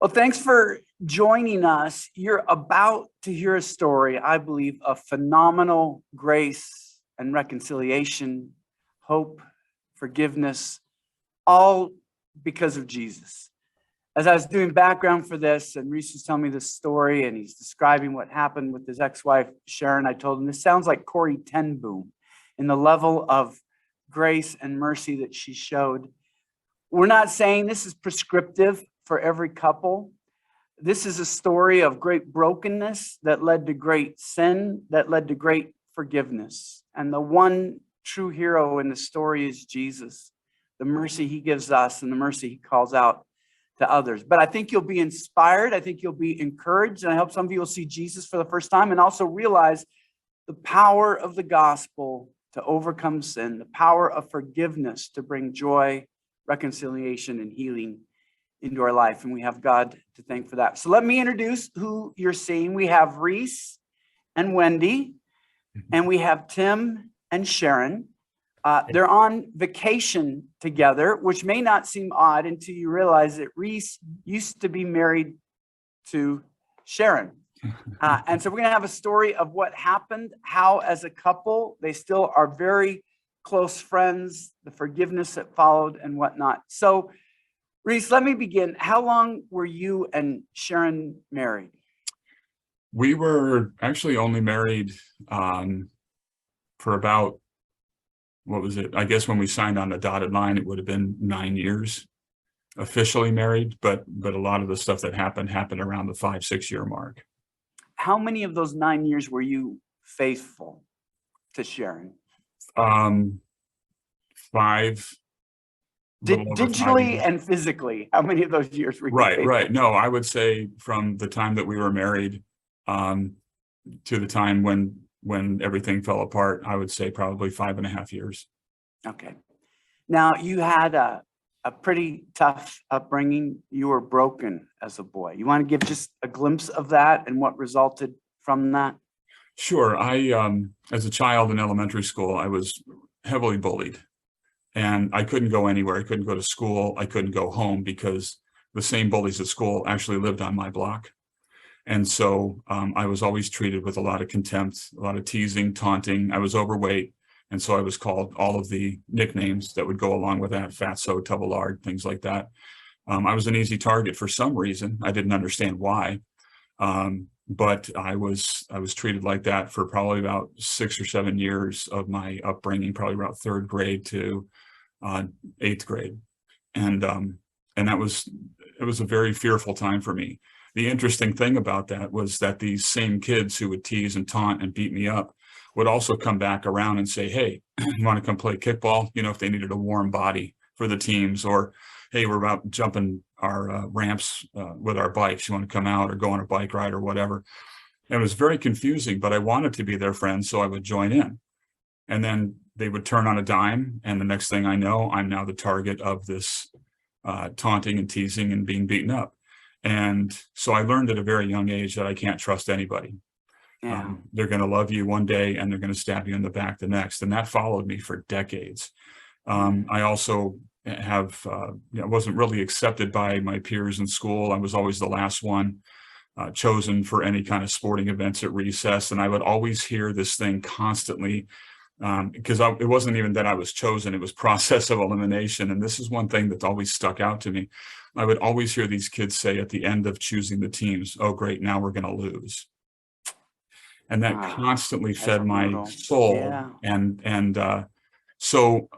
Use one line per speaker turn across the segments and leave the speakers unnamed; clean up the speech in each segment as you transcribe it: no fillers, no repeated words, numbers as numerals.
Well, thanks for joining us. You're about to hear a story, I believe, of phenomenal grace and reconciliation, hope, forgiveness, all because of Jesus. As I was doing background for this, and Reese was telling me this story, and he's describing what happened with his ex-wife, Sharon, I told him, this sounds like Corrie ten Boom in the level of grace and mercy that she showed. We're not saying this is prescriptive for every couple. This is a story of great brokenness that led to great sin, that led to great forgiveness. And the one true hero in the story is Jesus, the mercy he gives us and the mercy he calls out to others. But I think you'll be inspired. I think you'll be encouraged. And I hope some of you will see Jesus for the first time and also realize the power of the gospel to overcome sin, the power of forgiveness to bring joy, reconciliation, and healing into our life. And we have God to thank for that. So let me introduce who you're seeing. We have Reese and Wendy, and we have Tim and Sharon. They're on vacation together, which may not seem odd until you realize that Reese used to be married to Sharon. And so we're going to have a story of what happened, how as a couple, they still are very close friends, the forgiveness that followed and whatnot. So Reese, let me begin. How long were you and Sharon married?
We were actually only married for about, what was it? I guess when we signed on the dotted line, it would have been 9 years officially married, but a lot of the stuff that happened around the 5-6 year mark.
How many of those 9 years were you faithful to Sharon?
5.
Digitally and physically, how many of those years were you faithful?
Right. No, I would say from the time that we were married to the time when everything fell apart, I would say probably 5.5 years.
Okay. Now, you had a pretty tough upbringing. You were broken as a boy. You want to give just a glimpse of that and what resulted from that?
Sure. As a child in elementary school, I was heavily bullied. And I couldn't go anywhere. I couldn't go to school. I couldn't go home because the same bullies at school actually lived on my block. And so I was always treated with a lot of contempt, a lot of teasing, taunting. I was overweight. And so I was called all of the nicknames that would go along with that, fatso, tubalard, things like that. I was an easy target for some reason. I didn't understand why. But I was treated like that for probably about 6 or 7 years of my upbringing, probably about 3rd grade to 8th grade. And it was a very fearful time for me. The interesting thing about that was that these same kids who would tease and taunt and beat me up would also come back around and say, hey, you want to come play kickball? You know, if they needed a warm body for the teams, or, hey, we're about jumping our ramps with our bikes. You want to come out or go on a bike ride or whatever? And it was very confusing, but I wanted to be their friend, so I would join in. And then they would turn on a dime, and the next thing I know, I'm now the target of this taunting and teasing and being beaten up. And so I learned at a very young age that I can't trust anybody.
Yeah.
They're going to love you one day, and they're going to stab you in the back the next. And that followed me for decades. I also wasn't really accepted by my peers in school. I was always the last one chosen for any kind of sporting events at recess. And I would always hear this thing constantly because it wasn't even that I was chosen, it was process of elimination. And this is one thing that always stuck out to me. I would always hear these kids say at the end of choosing the teams, oh, great, now we're going to lose. And that constantly fed my soul.
Yeah.
So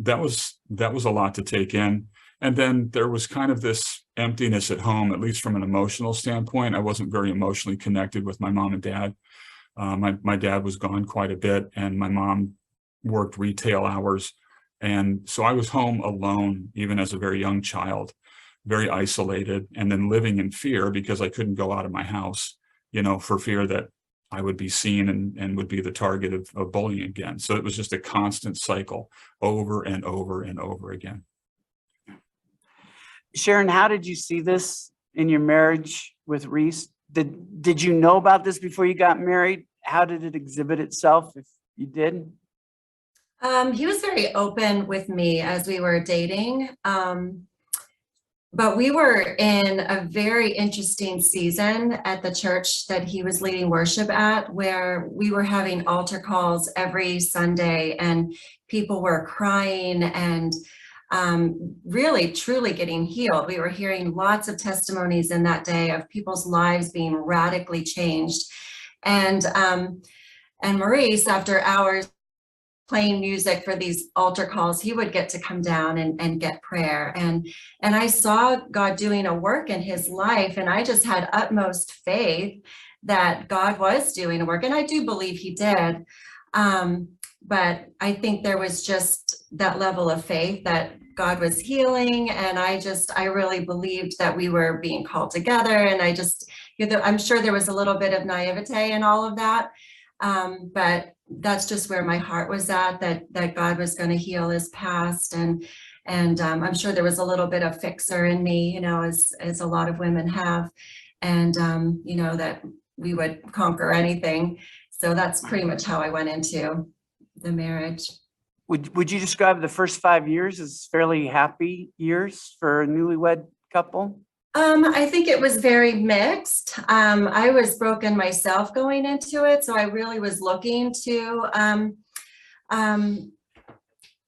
that was a lot to take in. And then there was kind of this emptiness at home, at least from an emotional standpoint. I wasn't very emotionally connected with my mom and dad. My dad was gone quite a bit, and my mom worked retail hours. And so I was home alone, even as a very young child, very isolated, and then living in fear because I couldn't go out of my house, for fear that I would be seen and would be the target of bullying again. So it was just a constant cycle over and over and over again.
Sharon, how did you see this in your marriage with Reese? Did you know about this before you got married? How did it exhibit itself, if you did?
He was very open with me as we were dating. But we were in a very interesting season at the church that he was leading worship at, where we were having altar calls every Sunday and people were crying and really truly getting healed. We were hearing lots of testimonies in that day of people's lives being radically changed. And Maurice, after hours playing music for these altar calls, he would get to come down and get prayer. And I saw God doing a work in his life, and I just had utmost faith that God was doing a work, and I do believe he did. But I think there was just that level of faith that God was healing, and I really believed that we were being called together, and I'm sure there was a little bit of naivete in all of that. But that's just where my heart was at, that God was going to heal his past. And I'm sure there was a little bit of fixer in me, as a lot of women have, and, that we would conquer anything. So that's pretty much how I went into the marriage.
Would you describe the first 5 years as fairly happy years for a newlywed couple?
I think it was very mixed. I was broken myself going into it, so I really was looking to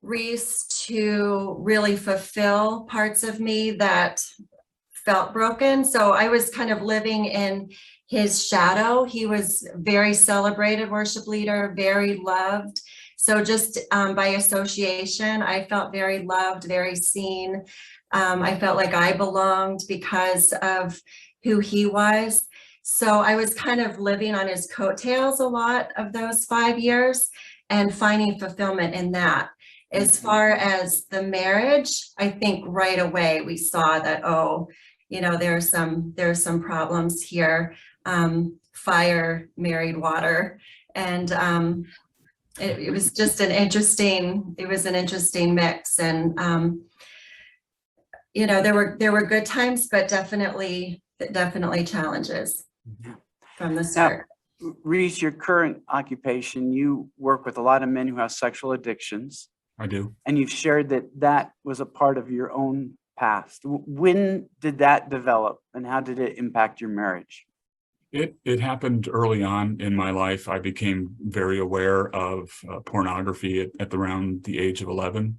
Reese to really fulfill parts of me that felt broken. So I was kind of living in his shadow. He was very celebrated worship leader, very loved. So just by association, I felt very loved, very seen. I felt like I belonged because of who he was. So I was kind of living on his coattails a lot of those 5 years and finding fulfillment in that. As far as the marriage, I think right away we saw that, there are some problems here. Fire married water. And it was just an interesting mix. And there were good times, but definitely challenges from the start.
Now, Reese, your current occupation, you work with a lot of men who have sexual addictions.
I do.
And you've shared that was a part of your own past. When did that develop, and how did it impact your marriage?
It happened early on in my life. I became very aware of pornography at around the age of 11.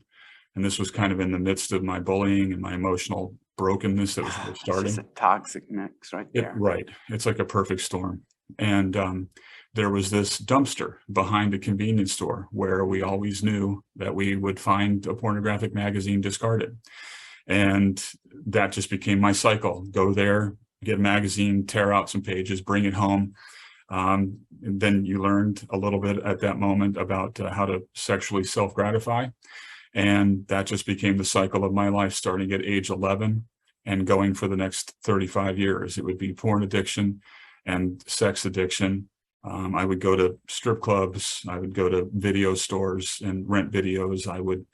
And this was kind of in the midst of my bullying and my emotional brokenness that was just starting.
It's just a toxic mix right there.
Right. It's like a perfect storm. And there was this dumpster behind a convenience store where we always knew that we would find a pornographic magazine discarded. And that just became my cycle. Go there, get a magazine, tear out some pages, bring it home. And then you learned a little bit at that moment about how to sexually self-gratify. And that just became the cycle of my life, starting at age 11 and going for the next 35 years. It would be porn addiction and sex addiction. I would go to strip clubs. I would go to video stores and rent videos. I would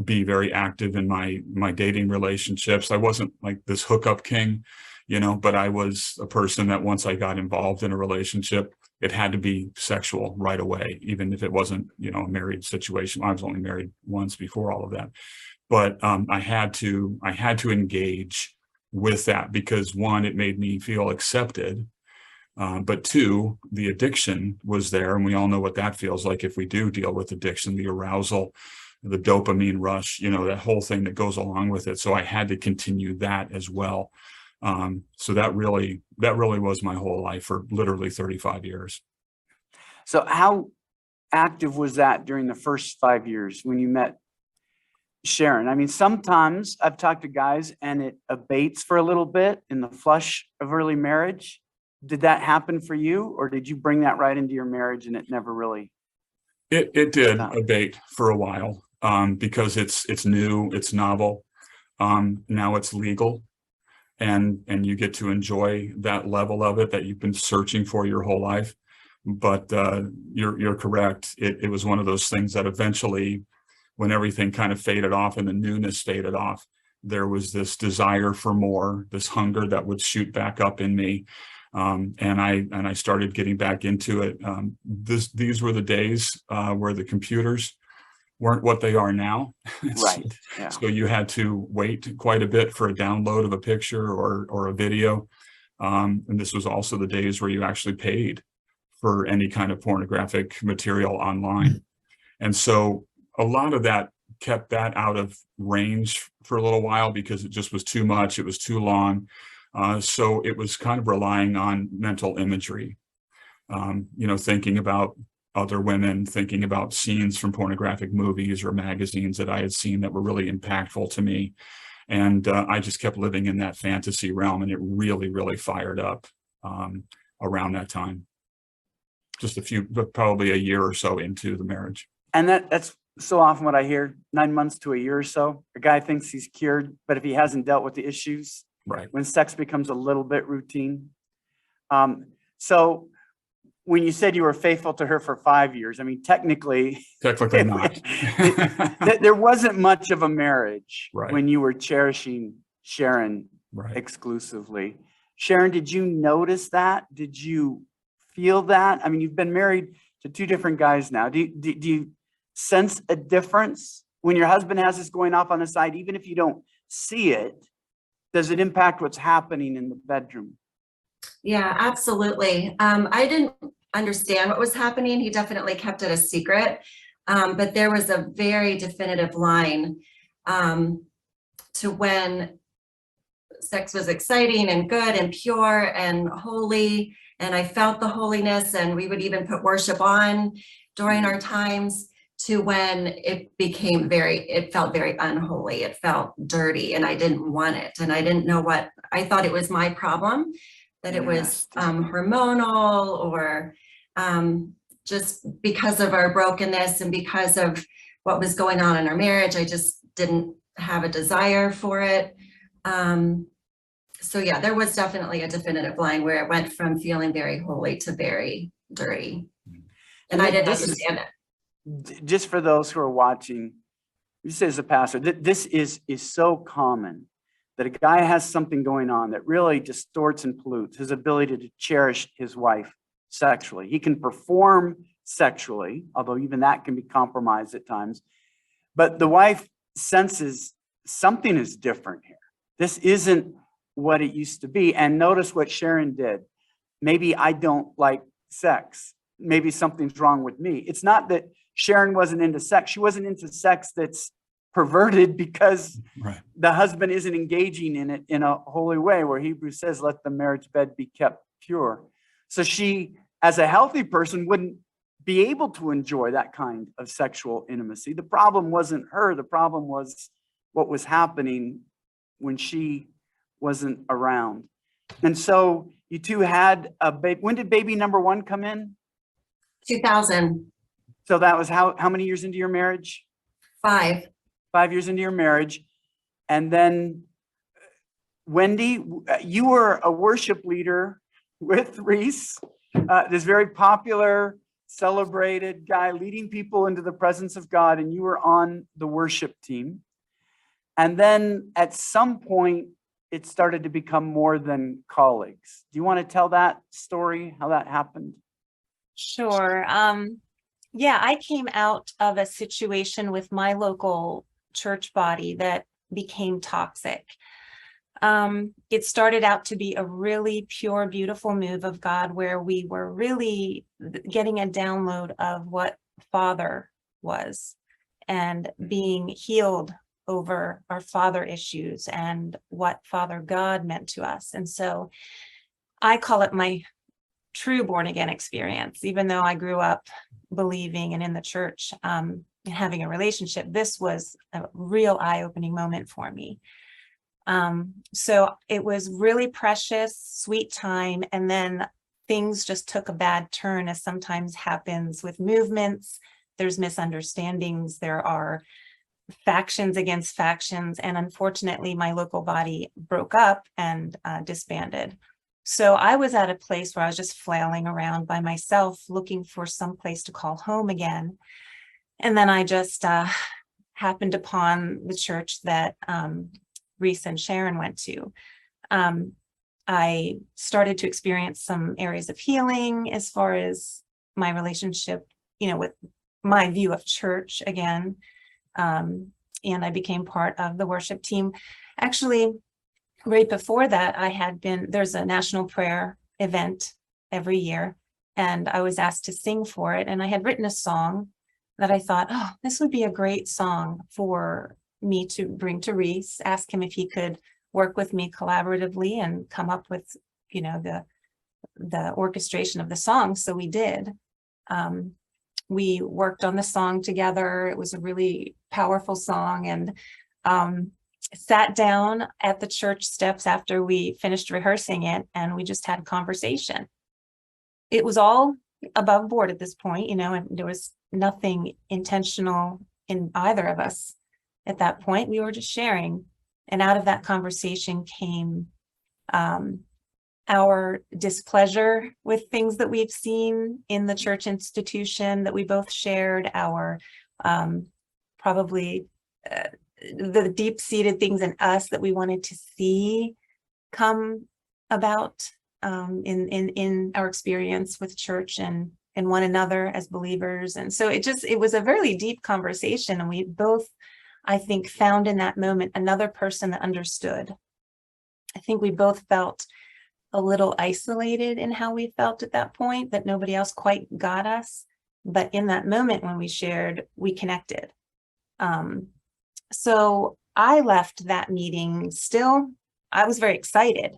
be very active in my dating relationships. I wasn't like this hookup king, but I was a person that once I got involved in a relationship, it had to be sexual right away, even if it wasn't, a married situation. I was only married once before all of that. But I had to engage with that because, one, it made me feel accepted. But two, the addiction was there. And we all know what that feels like if we do deal with addiction, the arousal, the dopamine rush, that whole thing that goes along with it. So I had to continue that as well. So that really was my whole life for literally 35 years. So
how active was that during the first 5 years when you met Sharon? I mean, sometimes I've talked to guys and it abates for a little bit in the flush of early marriage. Did that happen for you, or did you bring that right into your marriage and it never really?
It did abate for a while because it's new, it's novel. Now it's legal. And you get to enjoy that level of it that you've been searching for your whole life. But you're correct. It was one of those things that eventually, when everything kind of faded off and the newness faded off, there was this desire for more, this hunger that would shoot back up in me. And I started getting back into it. These were the days where the computers weren't what they are now.
Right. Yeah.
So you had to wait quite a bit for a download of a picture or a video. And this was also the days where you actually paid for any kind of pornographic material online. And so a lot of that kept that out of range for a little while because it just was too much. It was too long. So it was kind of relying on mental imagery, thinking about other women, thinking about scenes from pornographic movies or magazines that I had seen that were really impactful to me. And I just kept living in that fantasy realm, and it really, really fired up around that time. Just probably a year or so into the marriage.
And that's so often what I hear, 9 months to a year or so. A guy thinks he's cured, but if he hasn't dealt with the issues,
right,
when sex becomes a little bit routine. So when you said you were faithful to her for 5 years, I mean, technically
not.
There wasn't much of a marriage
right,
when you were cherishing Sharon
right,
exclusively. Sharon, did you notice that? Did you feel that? I mean, you've been married to two different guys now. Do you sense a difference when your husband has this going off on the side, even if you don't see it? Does it impact what's happening in the bedroom?
Yeah, absolutely. I didn't understand what was happening. He definitely kept it a secret. But there was a very definitive line to when sex was exciting and good and pure and holy. And I felt the holiness, and we would even put worship on during our times, to when it felt very unholy. It felt dirty, and I didn't want it. And I didn't know I thought it was my problem, that it was hormonal, or just because of our brokenness and because of what was going on in our marriage. I just didn't have a desire for it. So yeah, there was definitely a definitive line where it went from feeling very holy to very dirty. And I didn't understand it.
Just for those who are watching, you say as a pastor, this is so common that a guy has something going on that really distorts and pollutes his ability to cherish his wife sexually. He can perform sexually, although even that can be compromised at times. But the wife senses something is different here. This isn't what it used to be. And notice what Sharon did. Maybe I don't like sex. Maybe something's wrong with me. It's not that Sharon wasn't into sex. She wasn't into sex that's perverted because the husband isn't engaging in it in a holy way, where Hebrews says, let the marriage bed be kept pure. So she, as a healthy person, wouldn't be able to enjoy that kind of sexual intimacy. The problem wasn't her. The problem was what was happening when she wasn't around. And so you two had a baby. When did baby number one come in?
2000.
So that was how many years into your marriage?
5.
5 years into your marriage. And then Wendy, you were a worship leader with Reese, this very popular, celebrated guy leading people into the presence of God, and you were on the worship team. And then at some point, it started to become more than colleagues. Do you want to tell that story, how that happened?
Sure. Yeah, I came out of a situation with my local church body that became toxic. It started out to be a really pure, beautiful move of God, where we were really getting a download of what Father was and being healed over our father issues and what Father God meant to us. And so I call it my true born again experience. Even though I grew up believing and in the church and having a relationship, this was a real eye-opening moment for me. So it was really precious, sweet time. And then things just took a bad turn, as sometimes happens with movements. There's misunderstandings. There are factions against factions. And unfortunately, my local body broke up and disbanded. So I was at a place where I was just flailing around by myself, looking for some place to call home again. And then I just happened upon the church that Reese and Sharon went to. I started to experience some areas of healing as far as my relationship, with my view of church again. And I became part of the worship team. Actually, right before that, there's a national prayer event every year, and I was asked to sing for it. And I had written a song that I thought, oh, this would be a great song for me to bring to Reese, ask him if he could work with me collaboratively and come up with, the orchestration of the song. So we did. We worked on the song together. It was a really powerful song, and sat down at the church steps after we finished rehearsing it, and we just had a conversation. It was all above board at this point, and there was nothing intentional in either of us at that point. We were just sharing. And out of that conversation came our displeasure with things that we've seen in the church institution that we both shared, our probably the deep-seated things in us that we wanted to see come about in our experience with church and one another as believers. And so it was a really deep conversation, and we both, I think, found in that moment another person that understood. I think we both felt a little isolated in how we felt at that point, that nobody else quite got us. But in that moment when we shared, we connected. So I left that meeting I was very excited.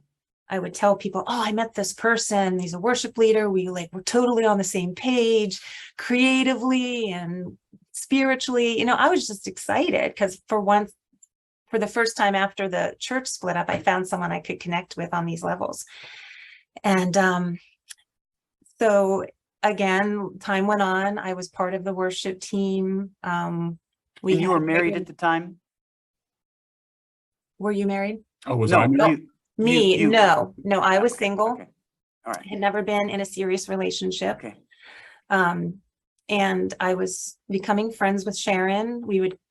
I would tell people, oh, I met this person, he's a worship leader. We're totally on the same page, creatively and spiritually. I was just excited because for the first time after the church split up, I found someone I could connect with on these levels. And so again, time went on. I was part of the worship team.
And you were married at the time?
Were you married?
Oh, was
No,
I married?
you.
No, I was single.
Okay. All right.
Had never been in a serious relationship.
Okay.
And I was becoming friends with Sharon.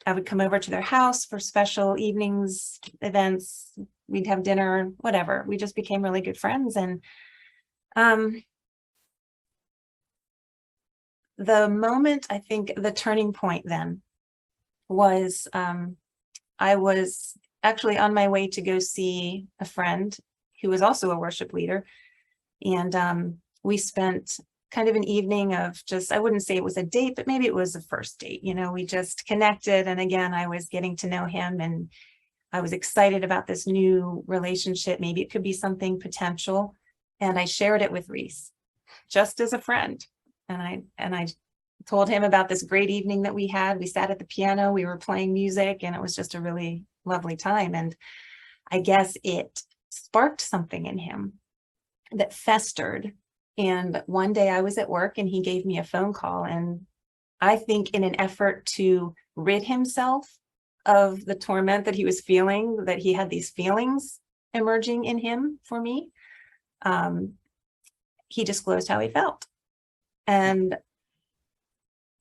I would come over to their house for special evenings, events. We'd have dinner, whatever. We just became really good friends. And the moment, I think the turning point then was I was actually on my way to go see a friend who was also a worship leader. And we spent kind of an evening of I wouldn't say it was a date, but maybe it was a first date. We just connected. And again, I was getting to know him, and I was excited about this new relationship. Maybe it could be something potential. And I shared it with Reese, just as a friend. And I told him about this great evening that we had. We sat at the piano, we were playing music, and it was just a really lovely time. And I guess it sparked something in him that festered. And one day I was at work and he gave me a phone call, and I think in an effort to rid himself of the torment that he was feeling, that he had these feelings emerging in him for me, he disclosed how he felt. And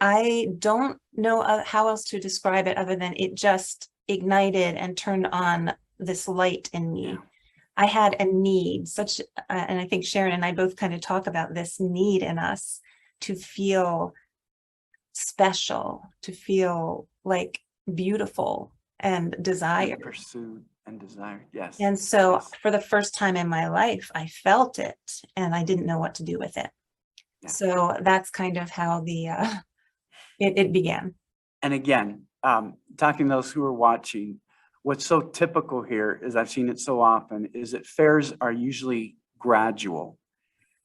I don't know how else to describe it other than it just ignited and turned on this light in me. I had a need, and I think Sharon and I both kind of talk about this need in us to feel special, to feel like beautiful and desired.
Pursued and desired, yes.
And so
Yes.
for the first time in my life, I felt it and I didn't know what to do with it.
Yeah.
So that's kind of how it began.
And again, talking to those who are watching, what's so typical here is I've seen it so often is that affairs are usually gradual.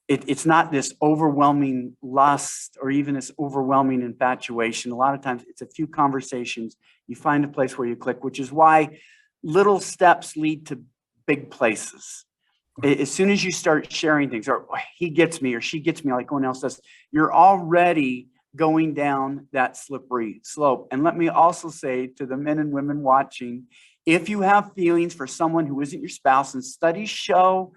It's not this overwhelming lust or even this overwhelming infatuation. A lot of times it's a few conversations. You find a place where you click, which is why little steps lead to big places. As soon as you start sharing things, or he gets me or she gets me like one else does, you're already going down that slippery slope. And let me also say to the men and women watching, if you have feelings for someone who isn't your spouse, and studies show,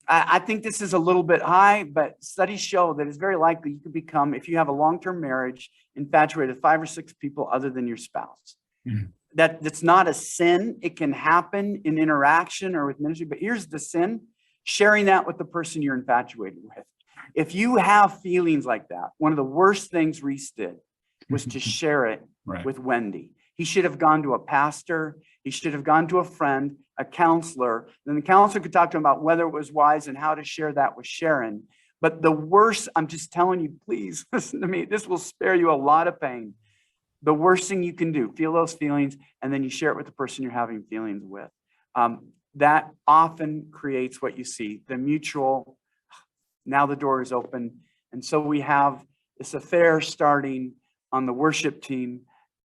I think this is a little bit high, but studies show that it's very likely you could become, if you have a long-term marriage, infatuated with 5 or 6 people other than your spouse.
Mm-hmm.
That's not a sin. It can happen in interaction or with ministry, but here's the sin: sharing that with the person you're infatuated with. If you have feelings like that, one of the worst things Reese did was to share it
Right.
with Wendy. He should have gone to a pastor. He should have gone to a friend, a counselor. Then the counselor could talk to him about whether it was wise and how to share that with Sharon. But the worst, I'm just telling you, please listen to me. This will spare you a lot of pain. The worst thing you can do, feel those feelings, and then you share it with the person you're having feelings with. That often creates what you see, the mutual, now the door is open. And so we have this affair starting on the worship team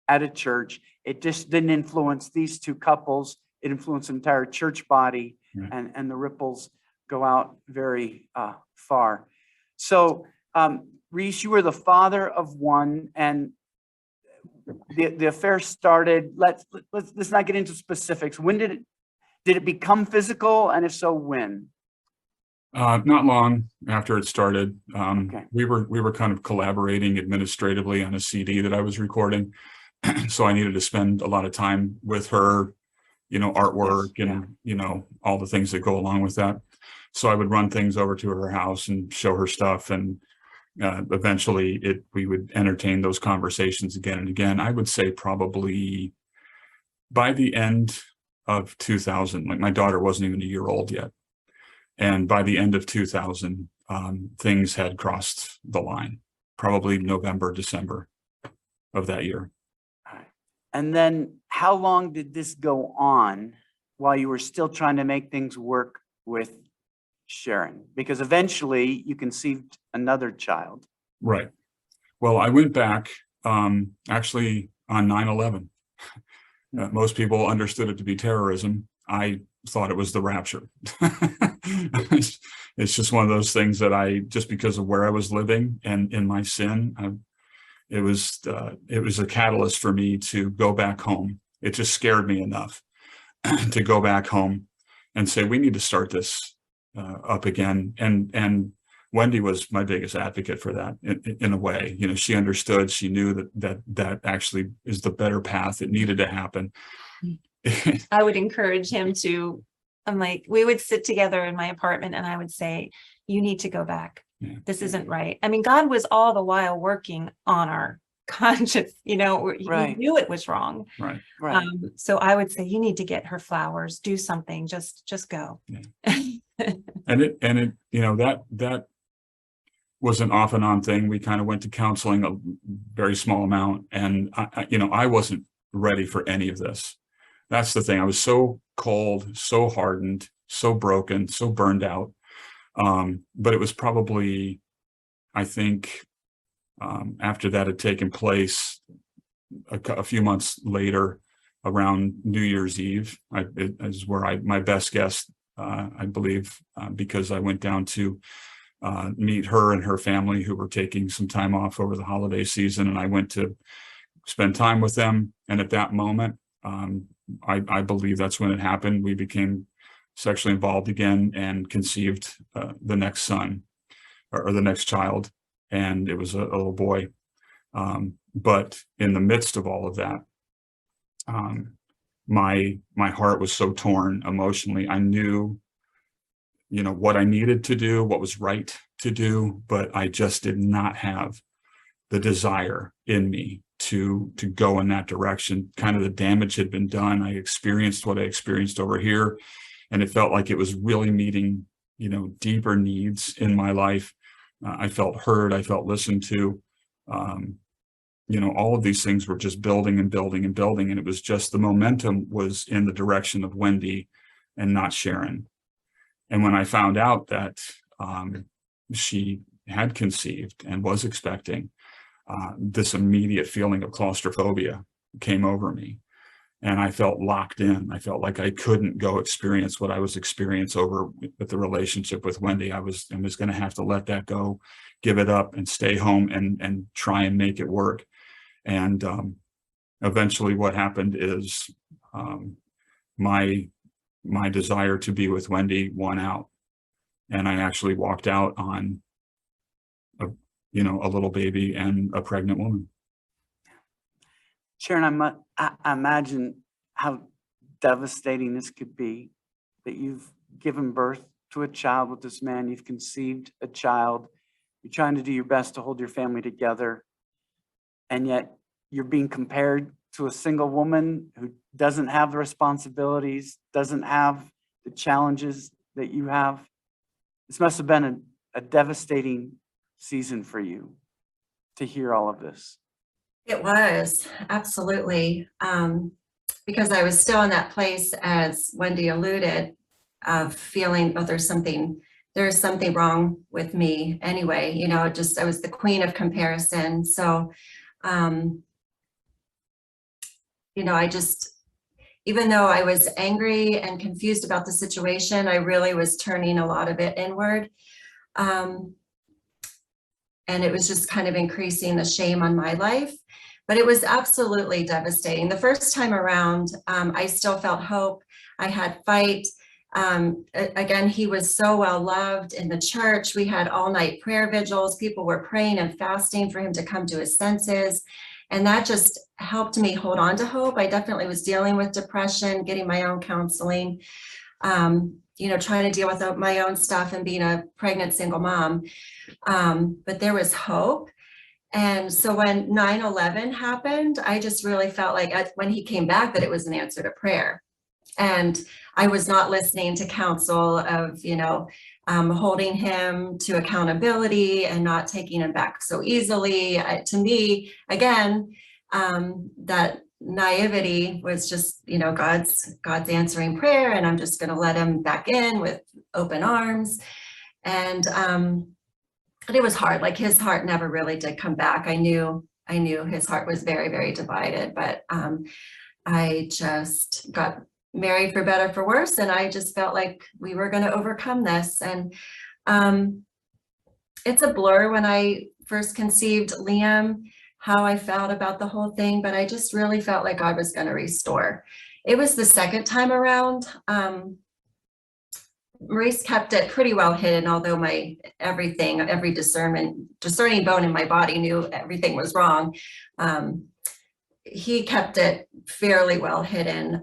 at a church. It just didn't influence these two couples. It influenced the entire church body,
Right.
and the ripples go out very far. So, Reese, you were the father of one, and the affair started. Let's not get into specifics. When did it become physical, and if so, when?
Not long after it started.
Okay.
We were kind of collaborating administratively on a CD that I was recording. So I needed to spend a lot of time with her, artwork
Yes,
and, all the things that go along with that. So I would run things over to her house and show her stuff. And eventually we would entertain those conversations again and again. I would say probably by the end of 2000, like my daughter wasn't even a year old yet. And by the end of 2000, things had crossed the line, probably November, December of that year.
All right. And then how long did this go on while you were still trying to make things work with Sharon? Because eventually you conceived another child.
Right. Well, I went back actually on 9/11. Most people understood it to be terrorism. I thought it was the rapture. It's just one of those things that just because of where I was living and in my sin, it was a catalyst for me to go back home. It just scared me enough to go back home and say, we need to start this up again. And Wendy was my biggest advocate for that in a way. She understood, she knew that actually is the better path. It needed to happen.
I would encourage him to, we would sit together in my apartment and I would say, you need to go back.
Yeah.
This isn't right. I mean, God was all the while working on our conscience,
Right.
he knew it was wrong.
Right.
Right.
So I would say, you need to get her flowers, do something, just go.
Yeah. and it, that was an off and on thing. We kind of went to counseling a very small amount. And I wasn't ready for any of this. That's the thing. I was so cold, so hardened, so broken, so burned out. But it was probably, I think, after that had taken place, a few months later, around New Year's Eve, it is where my best guess, I believe, because I went down to meet her and her family who were taking some time off over the holiday season, and I went to spend time with them. And at that moment, I believe that's when it happened. We became sexually involved again and conceived the next son or the next child. And it was a little boy. But in the midst of all of that, my heart was so torn emotionally. I knew, what I needed to do, what was right to do, but I just did not have the desire in me to go in that direction. Kind of the damage had been done. I experienced what I experienced over here, and it felt like it was really meeting, deeper needs in my life. I felt heard. I felt listened to. All of these things were just building and building and building. And it was just the momentum was in the direction of Wendy and not Sharon. And when I found out that she had conceived and was expecting, this immediate feeling of claustrophobia came over me. And I felt locked in. I felt like I couldn't go experience what I was experiencing over with the relationship with Wendy. I was going to have to let that go, give it up, and stay home and try and make it work. And eventually what happened is my desire to be with Wendy won out. And I actually walked out on a little baby and a pregnant woman.
Sharon, I imagine how devastating this could be, that you've given birth to a child with this man, you've conceived a child, you're trying to do your best to hold your family together, and yet you're being compared to a single woman who doesn't have the responsibilities, doesn't have the challenges that you have. This must have been a devastating season for you to hear all of this.
It was, absolutely. Because I was still in that place, as Wendy alluded, of feeling, oh, there's something wrong with me anyway. You know, I was the queen of comparison. So, you know, even though I was angry and confused about the situation, I really was turning a lot of it inward. And it was just kind of increasing the shame on my life. But it was absolutely devastating. The first time around, I still felt hope. I had fight. Again, he was so well loved in the church. We had all-night prayer vigils. People were praying and fasting for him to come to his senses. And that just helped me hold on to hope. I definitely was dealing with depression, getting my own counseling, you know, trying to deal with my own stuff and being a pregnant single mom. But there was hope. And so when 9/11 happened, I just really felt like when he came back that it was an answer to prayer. And I was not listening to counsel of, you know, holding him to accountability and not taking him back so easily. To me, again, that naivety was just, you know, God's answering prayer, and I'm just going to let him back in with open arms. And it was hard. Like, his heart never really did come back. I knew his heart was very, very divided, but I just got married for better, for worse. And I just felt like we were going to overcome this. And it's a blur when I first conceived Liam, how I felt about the whole thing, but I just really felt like God was going to restore. It was the second time around. Maurice kept it pretty well hidden, although every discerning bone in my body knew everything was wrong. He kept it fairly well hidden.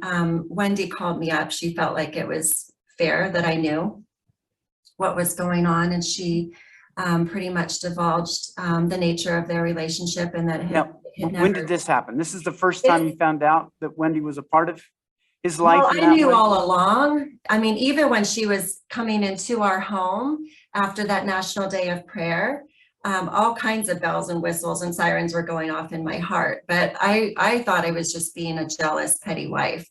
Wendy called me up. She felt like it was fair that I knew what was going on, and she pretty much divulged the nature of their relationship, and that
when did this happen? This is the first time you found out that Wendy was a part of his life?
Well, I knew all along. I mean, even when she was coming into our home after that National Day of Prayer, all kinds of bells and whistles and sirens were going off in my heart. But I thought I was just being a jealous, petty wife.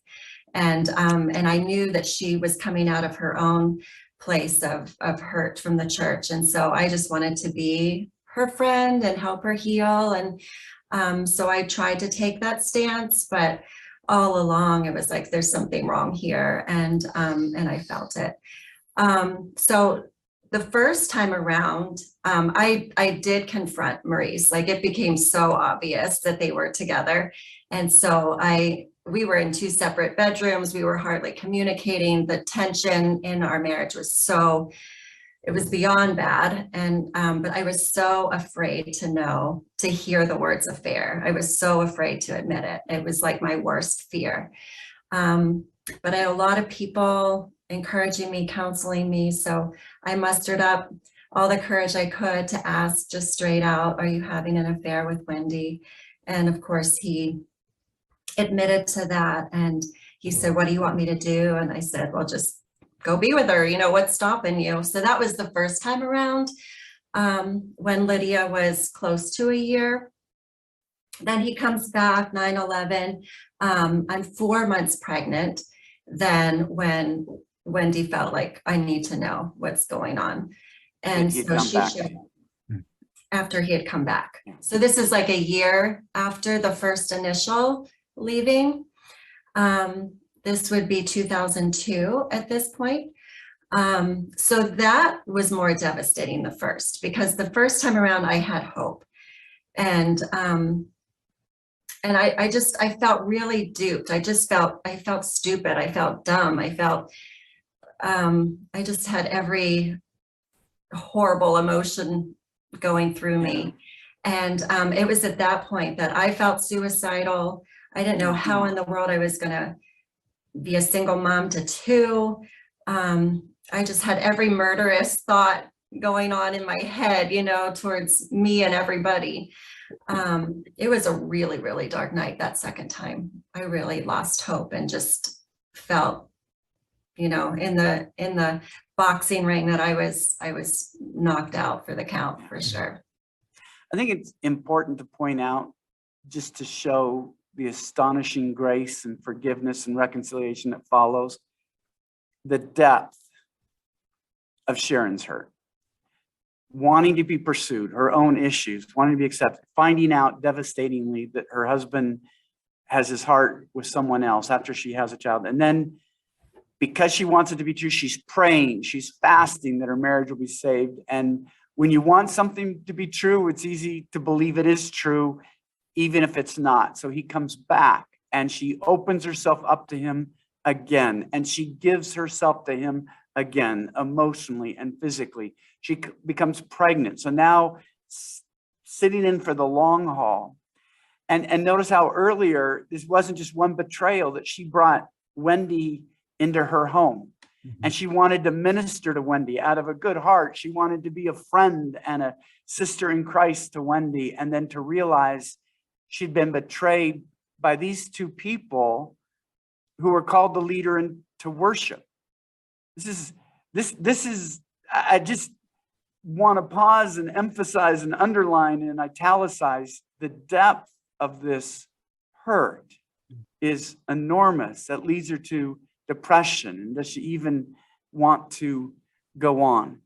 And I knew that she was coming out of her own place of hurt from the church. And so I just wanted to be her friend and help her heal. And so I tried to take that stance, but all along it was like, there's something wrong here. And I felt it. So the first time around, I did confront Maurice. Like, it became so obvious that they were together. And so we were in two separate bedrooms. We were hardly communicating. The tension in our marriage was it was beyond bad. And, but I was so afraid to hear the words affair. I was so afraid to admit it. It was like my worst fear. But I had a lot of people encouraging me, counseling me. So I mustered up all the courage I could to ask just straight out, are you having an affair with Wendy? And of course he admitted to that. And he said, what do you want me to do? And I said, well, just go be with her. You know, what's stopping you? So that was the first time around, when Lydia was close to a year. Then he comes back, 9/11. I'm 4 months pregnant. Then when Wendy felt like, I need to know what's going on. And so after he had come back. So this is like a year after the first initial leaving. This would be 2002 at this point. So that was more devastating the first, because the first time around I had hope. And I felt really duped. I felt stupid. I felt dumb. I felt, I just had every horrible emotion going through me. And it was at that point that I felt suicidal. I didn't know how in the world I was gonna be a single mom to two. I just had every murderous thought going on in my head, you know, towards me and everybody. It was a really, really dark night that second time. I really lost hope and just felt, in the boxing ring that I was knocked out for the count for sure.
I think it's important to point out, just to show the astonishing grace and forgiveness and reconciliation that follows, the depth of Sharon's hurt. Wanting to be pursued, her own issues, wanting to be accepted, finding out devastatingly that her husband has his heart with someone else after she has a child. And then because she wants it to be true, she's praying, she's fasting that her marriage will be saved. And when you want something to be true, it's easy to believe it is true, even if it's not. So he comes back and she opens herself up to him again, and she gives herself to him again, emotionally and physically. She becomes pregnant. So now sitting in for the long haul. And notice how earlier, this wasn't just one betrayal, that she brought Wendy into her home. And she wanted to minister to Wendy out of a good heart. She wanted to be a friend and a sister in Christ to Wendy. And then to realize she'd been betrayed by these two people who were called to lead her into worship. This is, I just want to pause and emphasize and underline and italicize the depth of this hurt is enormous. That leads her to depression. And does she even want to go on?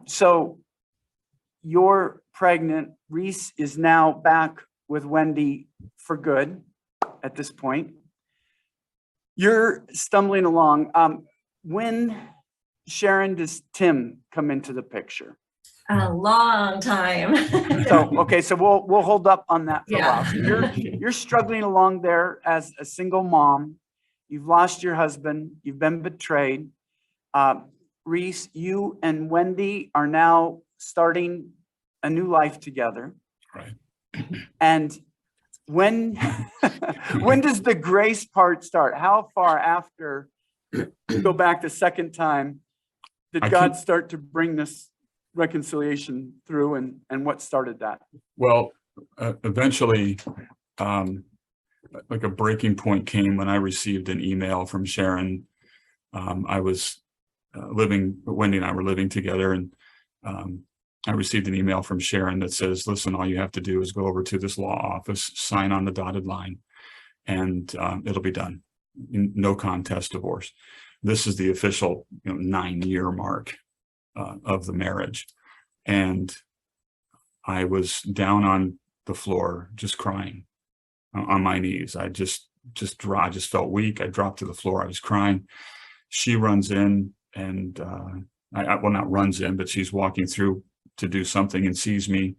So you're pregnant. Reese is now back with Wendy for good at this point. You're stumbling along. When, Sharon, does Tim come into the picture?
A long time.
So we'll hold up on that for a while.
Yeah.
So you're struggling along there as a single mom. You've lost your husband. You've been betrayed. Reese, you and Wendy are now starting a new life together.
Right.
And when does the grace part start? How far after, go back the second time, did God start to bring this reconciliation through, and what started that?
Well, eventually, like a breaking point came when I received an email from Sharon. I was Wendy and I were living together, and I received an email from Sharon that says, listen, all you have to do is go over to this law office, sign on the dotted line, and it'll be done. No contest divorce. This is the official 9-year mark of the marriage. And I was down on the floor, just crying on my knees. I just felt weak. I dropped to the floor. I was crying. She runs in and well, not runs in, but she's walking through to do something and sees me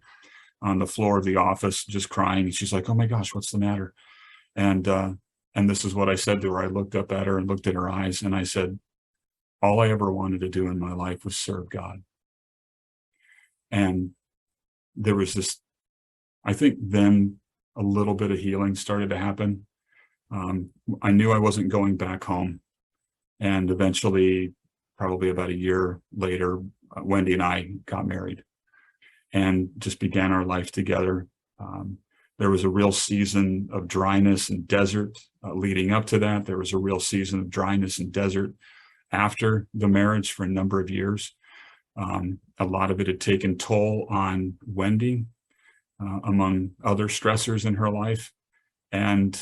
on the floor of the office, just crying. And she's like, oh my gosh, what's the matter? And this is what I said to her. I looked up at her and looked at her eyes, and I said, all I ever wanted to do in my life was serve God. And there was this, I think then a little bit of healing started to happen. I knew I wasn't going back home. And eventually, probably about a year later, Wendy and I got married and just began our life together. There was a real season of dryness and desert leading up to that. There was a real season of dryness and desert after the marriage for a number of years. A lot of it had taken toll on Wendy, among other stressors in her life. And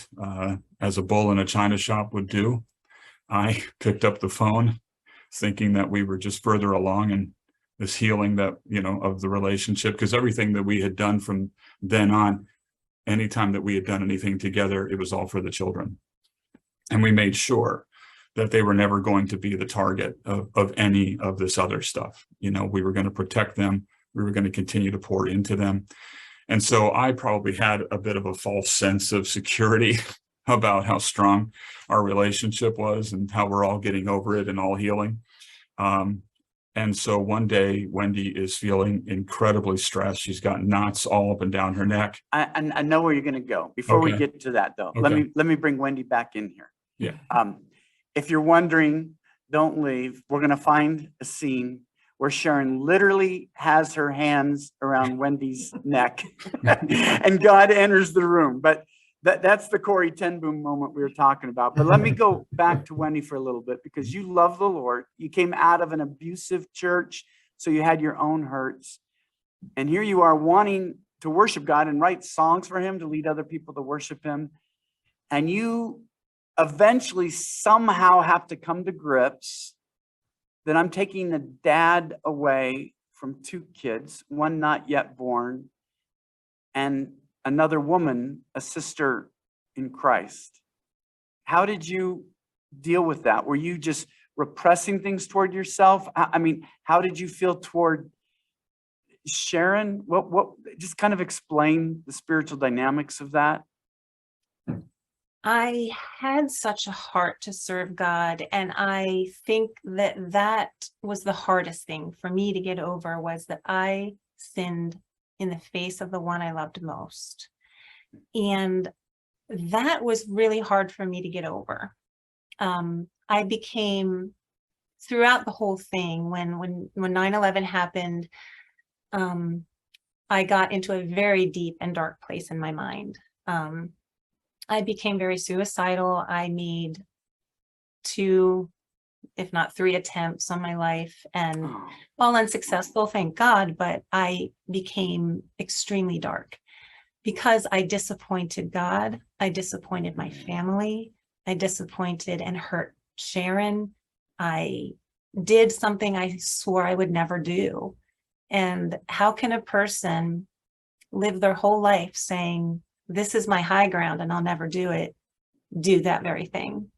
as a bull in a china shop would do, I picked up the phone thinking that we were just further along in this healing that, of the relationship, because everything that we had done from then on, anytime that we had done anything together, it was all for the children. And we made sure that they were never going to be the target of any of this other stuff. We were going to protect them. We were going to continue to pour into them. And so I probably had a bit of a false sense of security about how strong our relationship was and how we're all getting over it and all healing. And so one day, Wendy is feeling incredibly stressed. She's got knots all up and down her neck.
I know where you're going to go. Before we get to that, though, let me bring Wendy back in here.
Yeah.
If you're wondering, don't leave. We're going to find a scene where Sharon literally has her hands around Wendy's neck and God enters the room. But that's the Corrie ten Boom moment we were talking about. But let me go back to Wendy for a little bit, because you love the Lord. You came out of an abusive church, so you had your own hurts. And here you are wanting to worship God and write songs for him, to lead other people to worship him. And you eventually somehow have to come to grips that I'm taking a dad away from 2 kids, one not yet born, and another woman, a sister in Christ. How did you deal with that? Were you just repressing things toward yourself? I mean, how did you feel toward Sharon? What just kind of explain the spiritual dynamics of that?
I had such a heart to serve God, and I think that was the hardest thing for me to get over, was that I sinned in the face of the one I loved most. And that was really hard for me to get over. I became, throughout the whole thing, when 9/11 happened, I got into a very deep and dark place in my mind. I became very suicidal. I made 2, if not 3 attempts on my life, and all unsuccessful, thank God, but I became extremely dark because I disappointed God. I disappointed my family. I disappointed and hurt Sharon. I did something I swore I would never do. And how can a person live their whole life saying, this is my high ground and I'll never do it, do that very thing?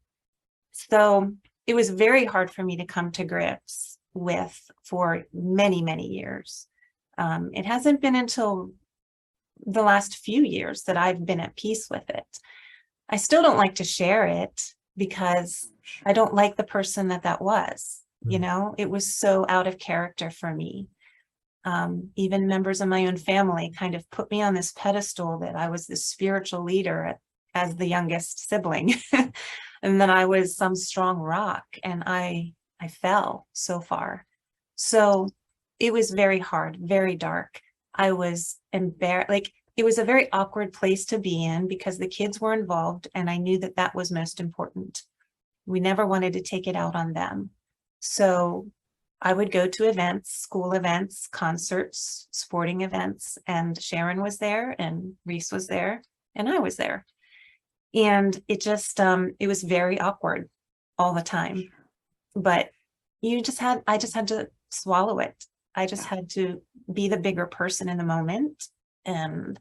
So it was very hard for me to come to grips with for many, many years. It hasn't been until the last few years that I've been at peace with it. I still don't like to share it because I don't like the person that was. You know, it was so out of character for me. Even members of my own family kind of put me on this pedestal that I was this spiritual leader as the youngest sibling, and that I was some strong rock, and I fell so far. So it was very hard, very dark. I was embarrassed. Like, it was a very awkward place to be in because the kids were involved, and I knew that was most important. We never wanted to take it out on them. So I would go to events, school events, concerts, sporting events, and Sharon was there, and Reese was there, and I was there. And it just, it was very awkward all the time. But I just had to swallow it. I just had to be the bigger person in the moment and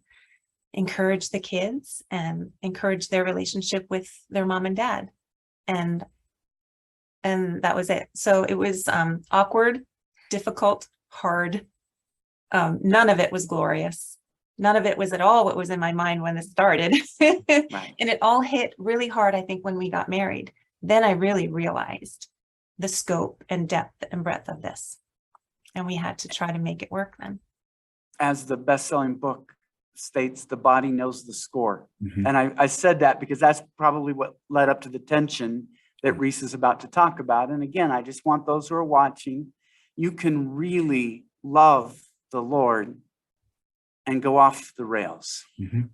encourage the kids and encourage their relationship with their mom and dad. And that was it. So it was awkward, difficult, hard. None of it was glorious. None of it was at all what was in my mind when this started.
Right.
And it all hit really hard, I think, when we got married. Then I really realized the scope and depth and breadth of this. And we had to try to make it work then.
As the best-selling book states, the body knows the score.
Mhm.
And I said that because that's probably what led up to the tension that Reese is about to talk about. And again, I just want those who are watching, you can really love the Lord and go off the rails.
Mhm.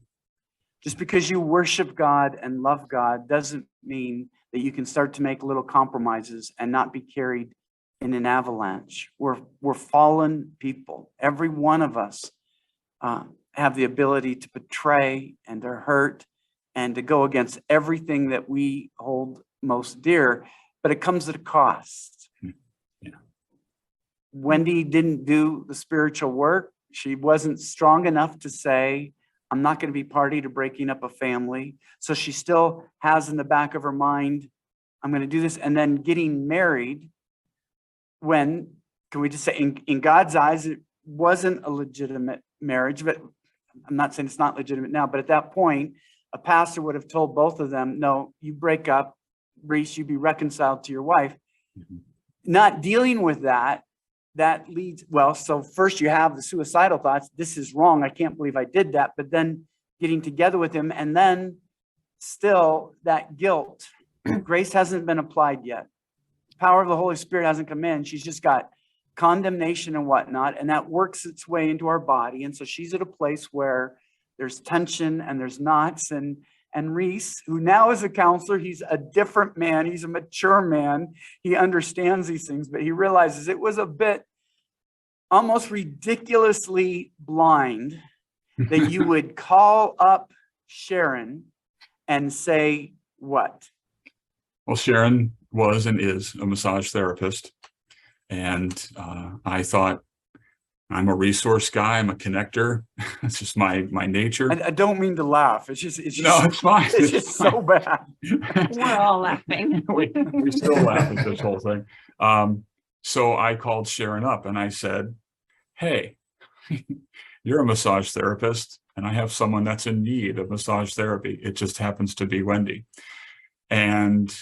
Just because you worship God and love God doesn't mean that you can start to make little compromises and not be carried in an avalanche. We're fallen people. Every one of us have the ability to betray and to hurt and to go against everything that we hold most dear, but it comes at a cost.
Yeah.
Wendy didn't do the spiritual work. She wasn't strong enough to say, I'm not going to be party to breaking up a family. So she still has in the back of her mind, I'm going to do this. And then getting married, when, can we just say, in God's eyes, it wasn't a legitimate marriage, but I'm not saying it's not legitimate now, but at that point, a pastor would have told both of them, no, you break up, Reese, you be reconciled to your wife.
Mhm.
Not dealing with that leads, well, so first you have the suicidal thoughts, this is wrong, I can't believe I did that, but then getting together with him, and then still that guilt. Grace hasn't been applied yet. The power of the Holy Spirit hasn't come in. She's just got condemnation and whatnot, and that works its way into our body. And so she's at a place where there's tension and there's knots. And Reese, who now is a counselor, he's a different man. He's a mature man. He understands these things, but he realizes it was a bit almost ridiculously blind that you would call up Sharon and say what?
Well, Sharon was and is a massage therapist. And I thought, I'm a resource guy. I'm a connector. It's just my nature.
I don't mean to laugh. It's just
No, it's fine.
It's just so bad.
We're all laughing.
we still laugh at this whole thing. So I called Sharon up and I said, hey, you're a massage therapist and I have someone that's in need of massage therapy. It just happens to be Wendy. And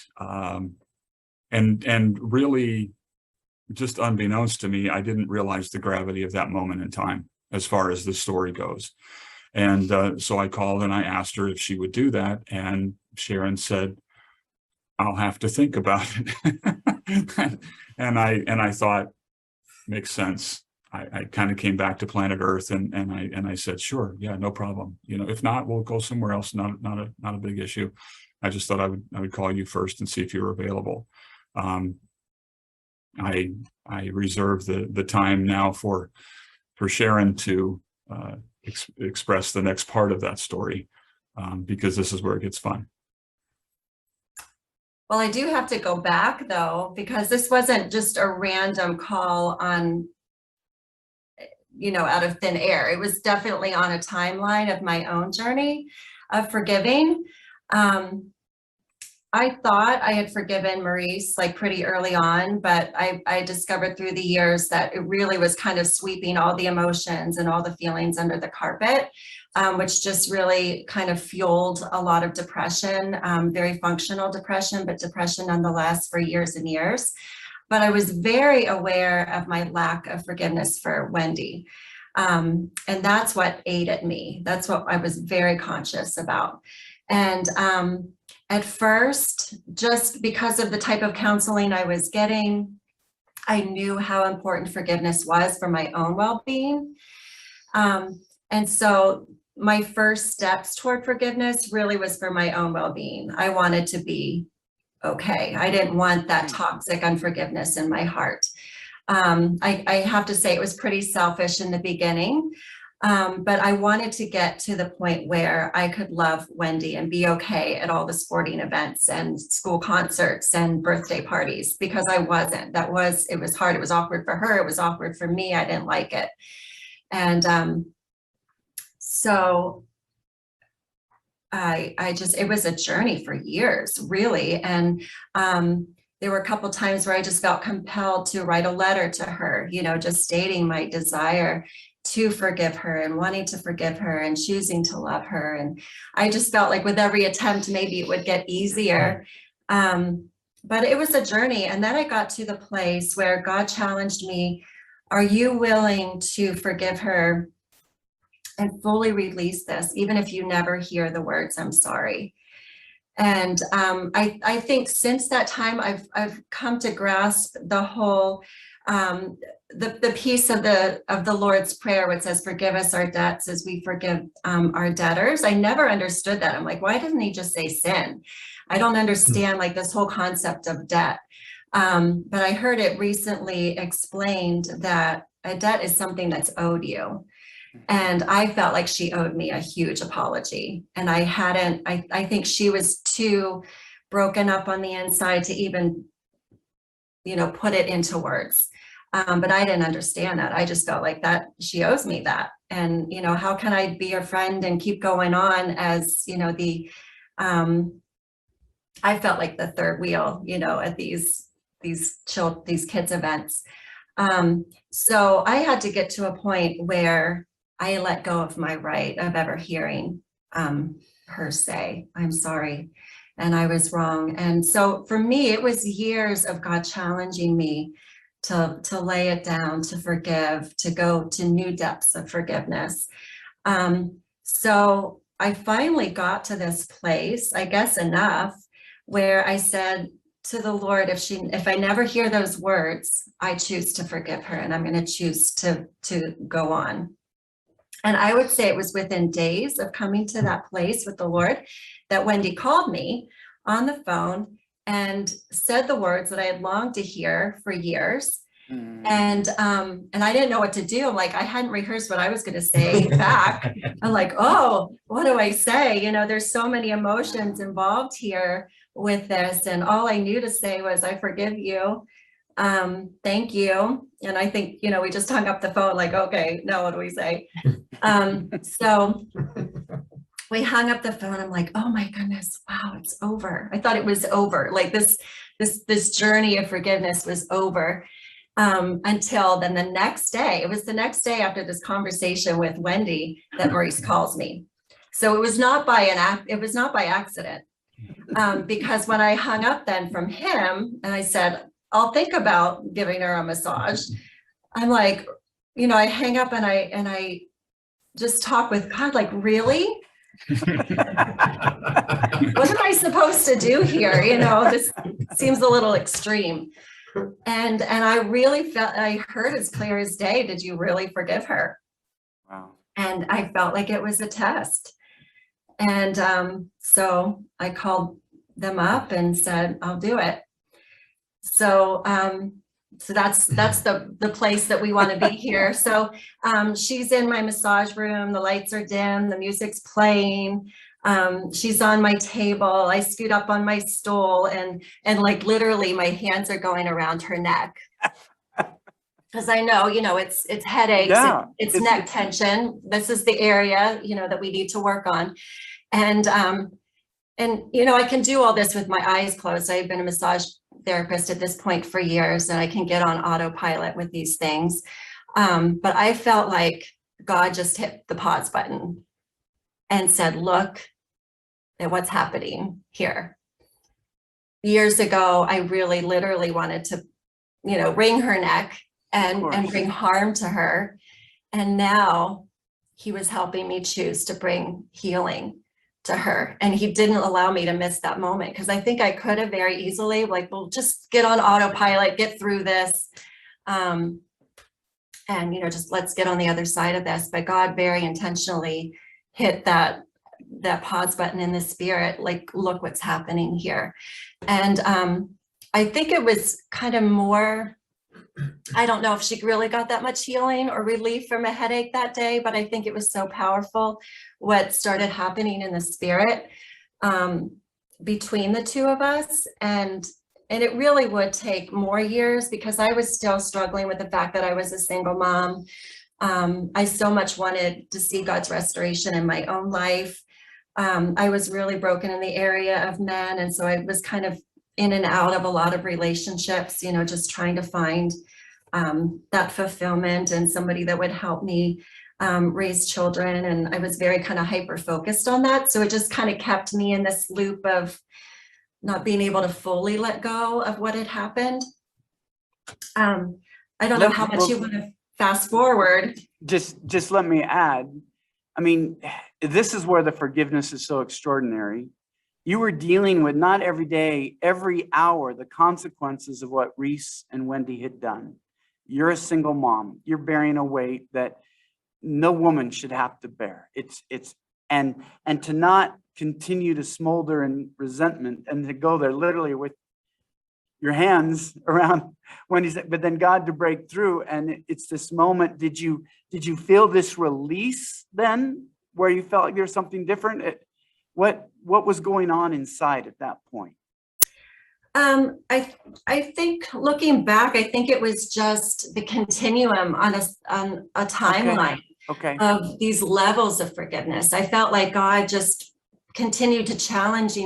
really, just unbeknownst to me, I didn't realize the gravity of that moment in time as far as the story goes. And so I called and I asked her if she would do that. And Sharon said, I'll have to think about it. and I thought, makes sense. I kind of came back to planet Earth and I said, sure, yeah, no problem. You know, if not, we'll go somewhere else. Not a big issue. I just thought I would call you first and see if you were available. I reserve the time now for Sharon to express the next part of that story, because this is where it gets fun.
Well, I do have to go back though, because this wasn't just a random call on, out of thin air. It was definitely on a timeline of my own journey of forgiving. I thought I had forgiven Maurice like pretty early on, but I discovered through the years that it really was kind of sweeping all the emotions and all the feelings under the carpet, which just really kind of fueled a lot of depression, very functional depression, but depression nonetheless for years and years. But I was very aware of my lack of forgiveness for Wendy. And that's what ate at me. That's what I was very conscious about. And at first, just because of the type of counseling I was getting, I knew how important forgiveness was for my own well-being. And so my first steps toward forgiveness really was for my own well-being. I wanted to be okay. I didn't want that toxic unforgiveness in my heart. I have to say it was pretty selfish in the beginning. But I wanted to get to the point where I could love Wendy and be okay at all the sporting events and school concerts and birthday parties, because I wasn't. It was hard. It was awkward for her. It was awkward for me. I didn't like it. And so it was a journey for years, really. And there were a couple times where I just felt compelled to write a letter to her, just stating my desire to forgive her and wanting to forgive her and choosing to love her. And I just felt like with every attempt, maybe it would get easier. But it was a journey. And then I got to the place where God challenged me, are you willing to forgive her and fully release this, even if you never hear the words, I'm sorry? And I think since that time, I've come to grasp the whole, the piece of the Lord's Prayer, which says, forgive us our debts as we forgive our debtors. I never understood that. I'm like, why doesn't he just say sin? I don't understand like this whole concept of debt. But I heard it recently explained that a debt is something that's owed you. And I felt like she owed me a huge apology. And I think she was too broken up on the inside to even, put it into words. But I didn't understand that. I just felt like that she owes me that. And, how can I be her friend and keep going on as, I felt like the third wheel, at these kids' events. So I had to get to a point where I let go of my right of ever hearing her say, I'm sorry, and I was wrong. And so for me, it was years of God challenging me to lay it down, to forgive, to go to new depths of forgiveness. So I finally got to this place, I guess enough, where I said, to the Lord, if I never hear those words, I choose to forgive her, and I'm going to choose to go on. And I would say it was within days of coming to that place with the Lord that Wendy called me on the phone and said the words that I had longed to hear for years. And I didn't know what to do. I'm like, I hadn't rehearsed what I was going to say back. I'm like, oh, what do I say? You know, there's so many emotions involved here with this. And all I knew to say was, I forgive you. Thank you. And I think, you know, we just hung up the phone like, okay, now what do we say? So we hung up the phone. I'm like, oh my goodness, wow, it's over. I thought it was over. Like this journey of forgiveness was over. Until then the next day, it was the next day after this conversation with Wendy that Maurice calls me. So it was not by accident. Because when I hung up then from him and I said, I'll think about giving her a massage, I'm like, you know, I hang up and I just talk with God, like, really? What am I supposed to do here? You know, this seems a little extreme. And I really felt, I heard as clear as day, did you really forgive her?
Wow.
And I felt like it was a test. And so I called them up and said, I'll do it. So that's the place that we want to be here. So she's in my massage room, the lights are dim, the music's playing. She's on my table. I scoot up on my stool and like literally my hands are going around her neck. Because I know, you know, it's headaches,
Yeah,
it's neck tension. This is the area, you know, that we need to work on. And you know, I can do all this with my eyes closed. I've been a massage therapist at this point for years, and I can get on autopilot with these things. But I felt like God just hit the pause button and said, look at what's happening here. Years ago, I really literally wanted to, you know, wring her neck and bring harm to her. And now he was helping me choose to bring healing to her. And he didn't allow me to miss that moment, because I think I could have very easily, like, well, just get on autopilot, get through this. And, you know, just let's get on the other side of this. But God very intentionally hit that pause button in the spirit, like, look what's happening here. And I think it was kind of more, I don't know if she really got that much healing or relief from a headache that day, but I think it was so powerful what started happening in the spirit between the two of us. And it really would take more years, because I was still struggling with the fact that I was a single mom. I so much wanted to see God's restoration in my own life. I was really broken in the area of men. And so I was kind of in and out of a lot of relationships, you know, just trying to find that fulfillment and somebody that would help me raise children. And I was very kind of hyper focused on that. So it just kind of kept me in this loop of not being able to fully let go of what had happened. I don't know how much you want to fast forward.
Just let me add, I mean, this is where the forgiveness is so extraordinary. You were dealing with not every day, every hour, the consequences of what Reese and Wendy had done. You're a single mom. You're bearing a weight that no woman should have to bear. And to not continue to smolder in resentment and to go there literally with your hands around Wendy's, but then God to break through. And it's this moment. Did you feel this release then, where you felt like there's something different? What was going on inside at that point?
I think looking back, I think it was just the continuum on a timeline of these levels of forgiveness. I felt like God just continued to challenge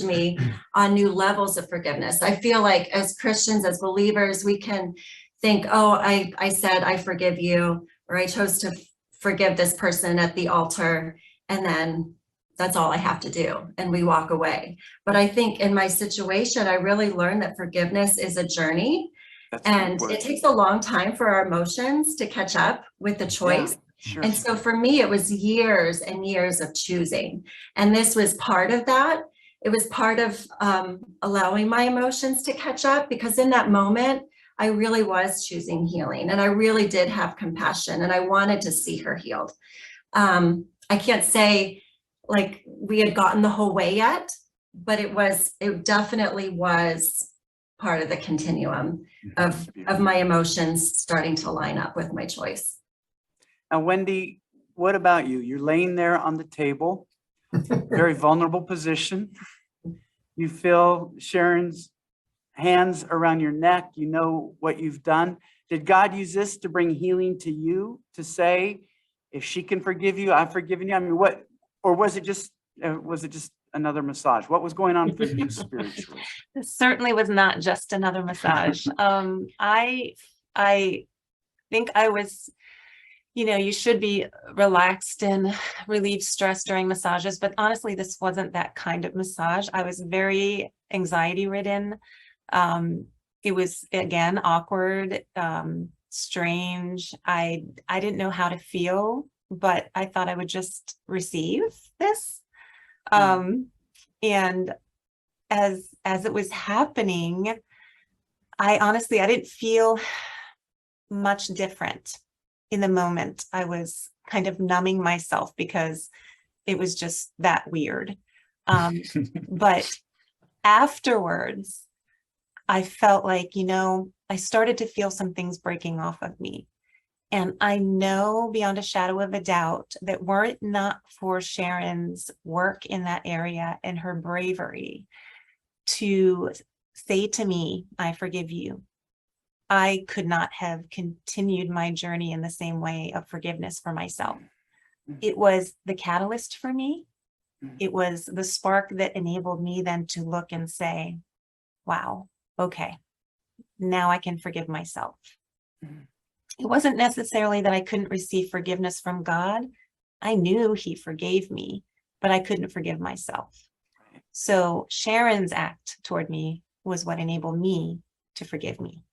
me on new levels of forgiveness. I feel like as Christians, as believers, we can think, oh, I said, I forgive you, or I chose to forgive this person at the altar, and then that's all I have to do, and we walk away. But I think in my situation, I really learned that forgiveness is a journey. And it takes a long time for our emotions to catch up with the choice.
Yeah, sure.
And so for me, it was years and years of choosing. And this was part of that. it was part of allowing my emotions to catch up, because in that moment, I really was choosing healing, and I really did have compassion, and I wanted to see her healed. I can't say like we had gotten the whole way yet, but it definitely was part of the continuum of my emotions starting to line up with my choice.
Now, Wendy, what about you? You're laying there on the table, very vulnerable position. You feel Sharon's hands around your neck. You know what you've done. Did God use this to bring healing to you, to say, if she can forgive you, I've forgiven you? I mean, what, or was it just another massage? What was going on for you spiritually?
This certainly was not just another massage. I think I was, you should be relaxed and relieve stress during massages, but honestly, this wasn't that kind of massage. I was very anxiety ridden. It was, again, awkward, strange. I didn't know how to feel, but I thought I would just receive this. And as it was happening, I didn't feel much different in the moment. I was kind of numbing myself because it was just that weird. But afterwards, I felt like, I started to feel some things breaking off of me. And I know beyond a shadow of a doubt that were it not for Sharon's work in that area and her bravery to say to me, I forgive you, I could not have continued my journey in the same way of forgiveness for myself. It was the catalyst for me. It was the spark that enabled me then to look and say, wow, okay, now I can forgive myself. It wasn't necessarily that I couldn't receive forgiveness from God. I knew he forgave me, but I couldn't forgive myself. So Sharon's act toward me was what enabled me to forgive me.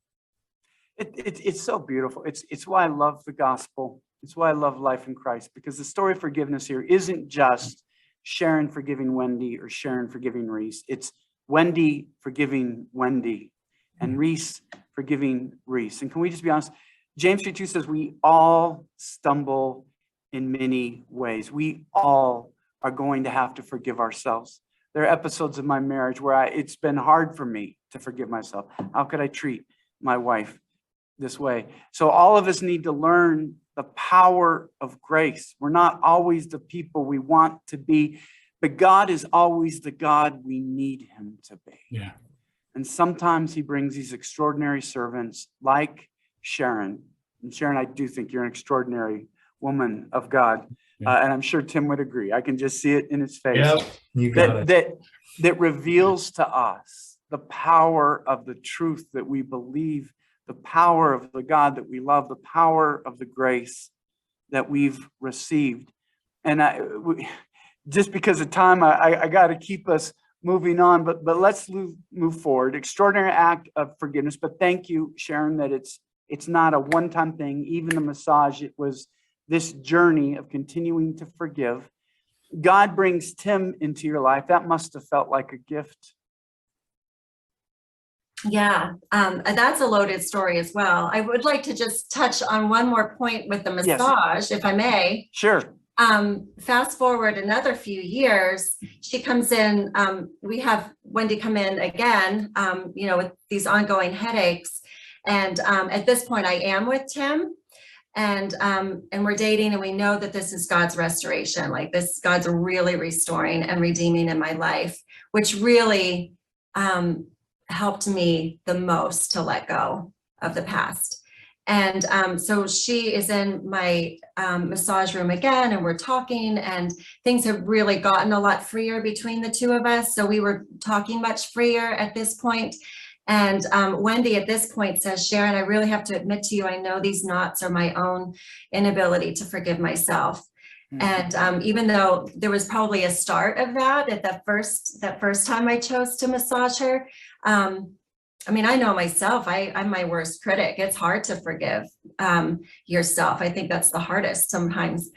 It's so beautiful. It's why I love the gospel. It's why I love life in Christ, because the story of forgiveness here isn't just Sharon forgiving Wendy or Sharon forgiving Reese. It's Wendy forgiving Wendy and Reese forgiving Reese. And can we just be honest? James 3:2 says we all stumble in many ways. We all are going to have to forgive ourselves. There are episodes of my marriage where it's been hard for me to forgive myself. How could I treat my wife this way? So all of us need to learn the power of grace. We're not always the people we want to be, but God is always the God we need him to be.
Yeah.
And sometimes he brings these extraordinary servants like Sharon. And Sharon, I do think you're an extraordinary woman of God.
Yeah.
And I'm sure Tim would agree. I can just see it in his face.
Yep, you got it.
That reveals to us the power of the truth that we believe, the power of the God that we love, the power of the grace that we've received. And just because of time, I got to keep us moving on, but let's move forward. Extraordinary act of forgiveness. But thank you, Sharon, that it's not a one-time thing. Even the massage, it was this journey of continuing to forgive. God brings Tim into your life. That must have felt like a gift.
Yeah, that's a loaded story as well. I would like to just touch on one more point with the massage, if I may.
Sure.
Fast forward another few years, she comes in, we have Wendy come in again, with these ongoing headaches. And at this point I am with Tim, and we're dating, and we know that this is God's restoration. Like this, God's really restoring and redeeming in my life, which really helped me the most to let go of the past. And so she is in my massage room again, and we're talking, and things have really gotten a lot freer between the two of us. So we were talking much freer at this point. And Wendy at this point says, Sharon, I really have to admit to you, I know these knots are my own inability to forgive myself. Mm-hmm. And even though there was probably a start of that at that first time I chose to massage her, I mean, I know myself, I'm my worst critic. It's hard to forgive yourself. I think that's the hardest sometimes.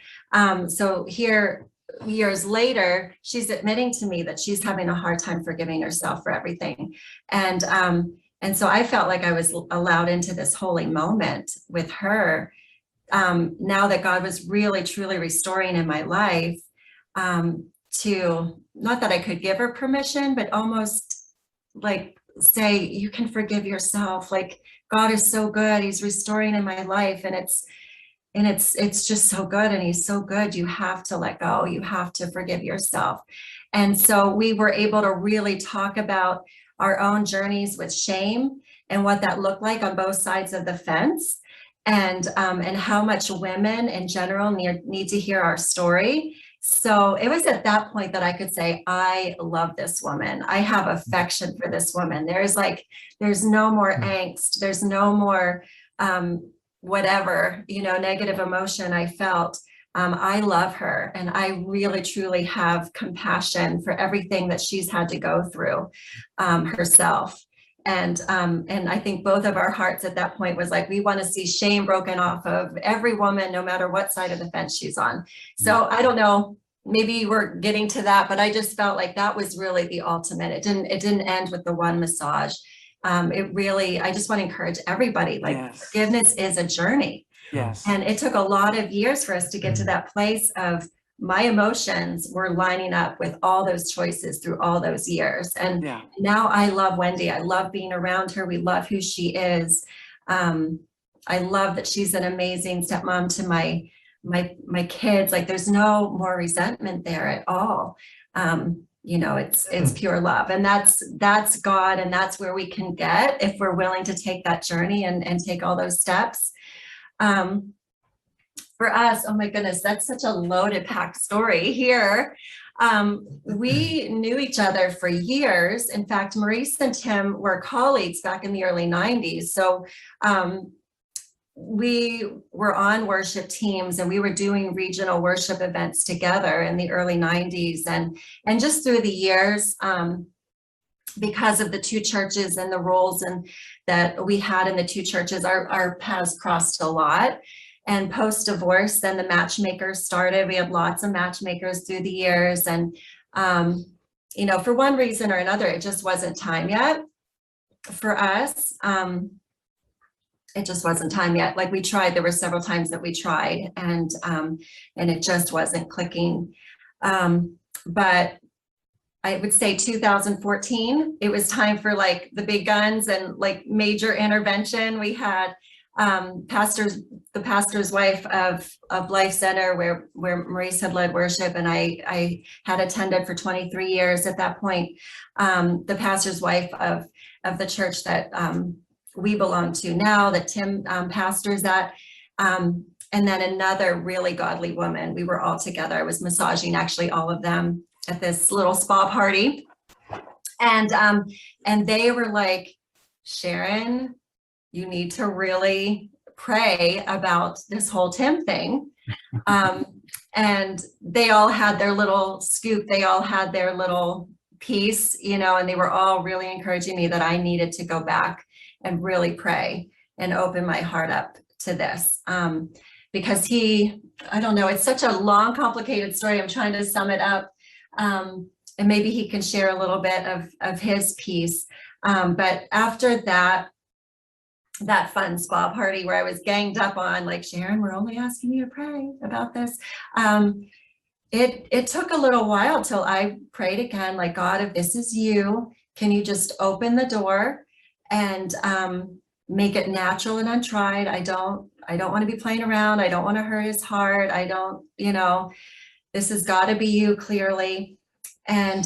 So here years later, she's admitting to me that she's having a hard time forgiving herself for everything. And so I felt like I was allowed into this holy moment with her. Now that God was really, truly restoring in my life, to, not that I could give her permission, but almost like say, you can forgive yourself. Like, God is so good. He's restoring in my life. And it's just so good. And he's so good. You have to let go. You have to forgive yourself. And so we were able to really talk about our own journeys with shame and what that looked like on both sides of the fence, and how much women in general need to hear our story. So it was at that point that I could say, I love this woman. I have affection for this woman. There's no more angst. There's no more whatever, negative emotion I felt. I love her, and I really truly have compassion for everything that she's had to go through herself. And I think both of our hearts at that point was like, we want to see shame broken off of every woman, no matter what side of the fence she's on. So I don't know, maybe we're getting to that, but I just felt like that was really the ultimate. It didn't end with the one massage. I just want to encourage everybody, like, forgiveness is a journey.
Yes.
And it took a lot of years for us to get to that place of my emotions were lining up with all those choices through all those years. And now I love Wendy. I love being around her. We love who she is. I love that she's an amazing stepmom to my kids. Like, there's no more resentment there at all. It's pure love, and that's God, and that's where we can get if we're willing to take that journey and take all those steps. For us, oh my goodness, that's such a loaded, packed story here. We knew each other for years. In fact, Maurice and Tim were colleagues back in the early 90s. So we were on worship teams, and we were doing regional worship events together in the early 90s. And just through the years, because of the two churches and the roles that we had in the two churches, our paths crossed a lot. And post-divorce, then the matchmakers started. We had lots of matchmakers through the years. And, for one reason or another, it just wasn't time yet for us. It just wasn't time yet. Like, we tried, there were several times that we tried, and it just wasn't clicking. But I would say 2014, it was time for like the big guns and like major intervention. We had the pastor's wife of Life Center, where Maurice had led worship, and I had attended for 23 years at that point. The pastor's wife of the church that we belong to now, that Tim pastors at, and then another really godly woman. We were all together. I was massaging actually all of them at this little spa party, and they were like, Sharon, you need to really pray about this whole Tim thing. And they all had their little scoop. They all had their little piece, and they were all really encouraging me that I needed to go back and really pray and open my heart up to this. Because I don't know, it's such a long, complicated story. I'm trying to sum it up. And maybe he can share a little bit of his piece. But after that fun spa party where I was ganged up on, like, Sharon, we're only asking you to pray about this. It took a little while till I prayed again, like, God, if this is you, can you just open the door and make it natural and untried? I don't want to be playing around. I don't want to hurt his heart. I don't, this has got to be you, clearly. And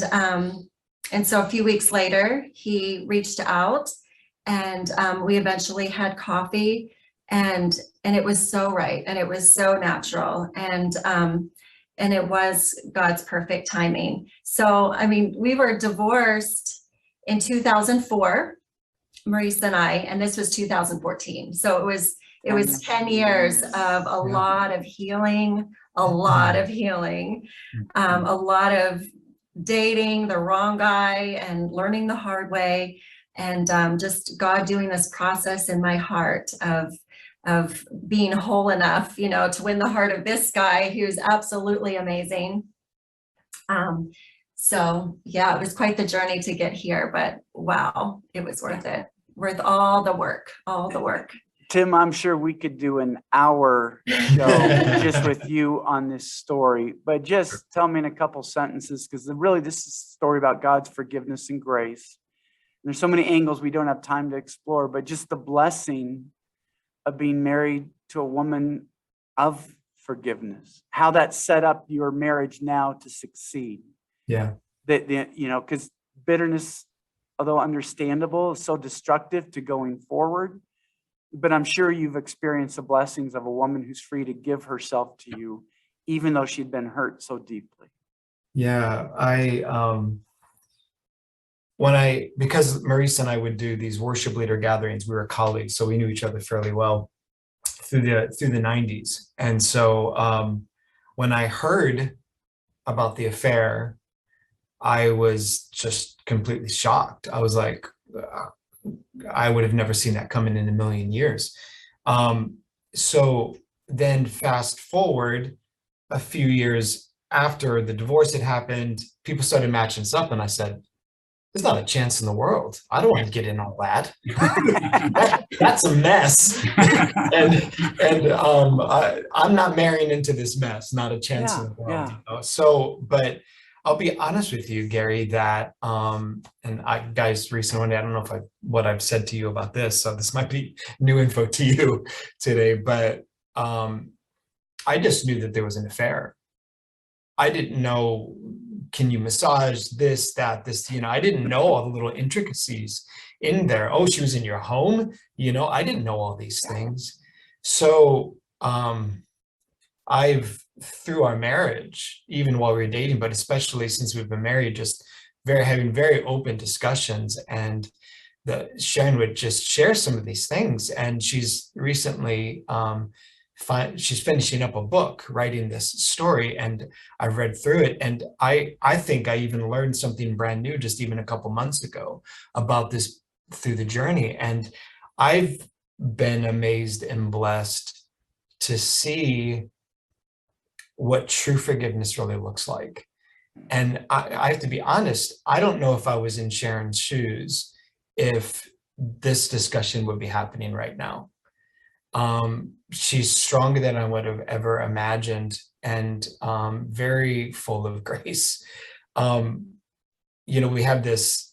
so a few weeks later, he reached out, and we eventually had coffee, and it was so right, and it was so natural, and it was God's perfect timing. So, I mean, we were divorced in 2004, Maurice and I, and this was 2014. So it was 10 years of a lot of healing, a lot of dating the wrong guy and learning the hard way. And just God doing this process in my heart of being whole enough, to win the heart of this guy who's absolutely amazing. So yeah, it was quite the journey to get here, but wow, it was worth it. Worth all the work, all the work.
Tim, I'm sure we could do an hour show just with you on this story, but just tell me in a couple sentences, because really this is a story about God's forgiveness and grace. And there's so many angles we don't have time to explore, but just the blessing of being married to a woman of forgiveness, how that set up your marriage now to succeed.
Yeah.
That, because bitterness, although understandable, is so destructive to going forward. But I'm sure you've experienced the blessings of a woman who's free to give herself to you, even though she'd been hurt so deeply.
Yeah, because Maurice and I would do these worship leader gatherings, we were colleagues, so we knew each other fairly well through the 90s. And so when I heard about the affair, I was just completely shocked. I was like, I would have never seen that coming in a million years. So then fast forward a few years after the divorce had happened, people started matching us up, and I said, there's not a chance in the world. I don't want to get in all that. That's a mess. and I'm not marrying into this mess, not a chance in the world. So, but I'll be honest with you, Gary, that, and guys, recently, I don't know what I've said to you about this, so this might be new info to you today, but I just knew that there was an affair. I didn't know, can you massage this, that, this, I didn't know all the little intricacies in there. Oh, she was in your home. I didn't know all these things. So through our marriage, even while we were dating, but especially since we've been married, just having very open discussions, and Sharon would just share some of these things. And she's recently, she's finishing up a book, writing this story, and I've read through it. And I think I even learned something brand new just even a couple months ago about this through the journey. And I've been amazed and blessed to see what true forgiveness really looks like. And I have to be honest, I don't know if I was in Sharon's shoes, if this discussion would be happening right now. She's stronger than I would have ever imagined, and very full of grace. We have this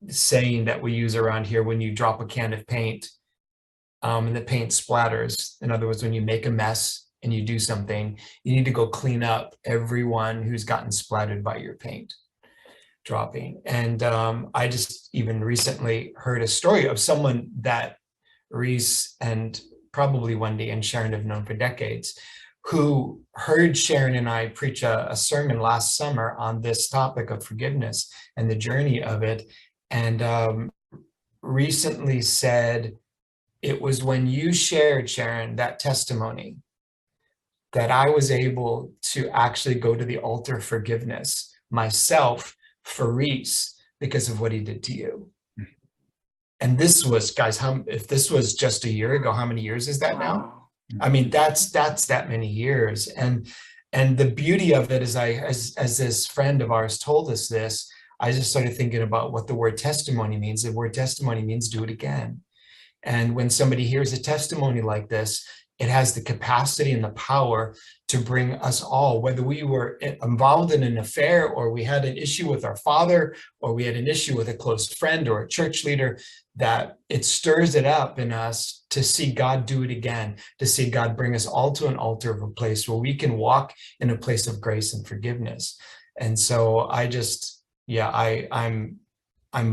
saying that we use around here: when you drop a can of paint and the paint splatters, in other words, when you make a mess and you do something, you need to go clean up everyone who's gotten splattered by your paint dropping. And I just even recently heard a story of someone that Reese and probably Wendy and Sharon have known for decades, who heard Sharon and I preach a sermon last summer on this topic of forgiveness and the journey of it, and recently said, it was when you shared, Sharon, that testimony, that I was able to actually go to the altar of forgiveness myself for Reese because of what he did to you. And this was, guys, if this was just a year ago, how many years is that now? I mean, that's that many years. And the beauty of it is, as this friend of ours told us this, I just started thinking about what the word testimony means. The word testimony means do it again. And when somebody hears a testimony like this, it has the capacity and the power to bring us all, whether we were involved in an affair, or we had an issue with our father, or we had an issue with a close friend or a church leader, that it stirs it up in us to see God do it again, to see God bring us all to an altar of a place where we can walk in a place of grace and forgiveness. And so I'm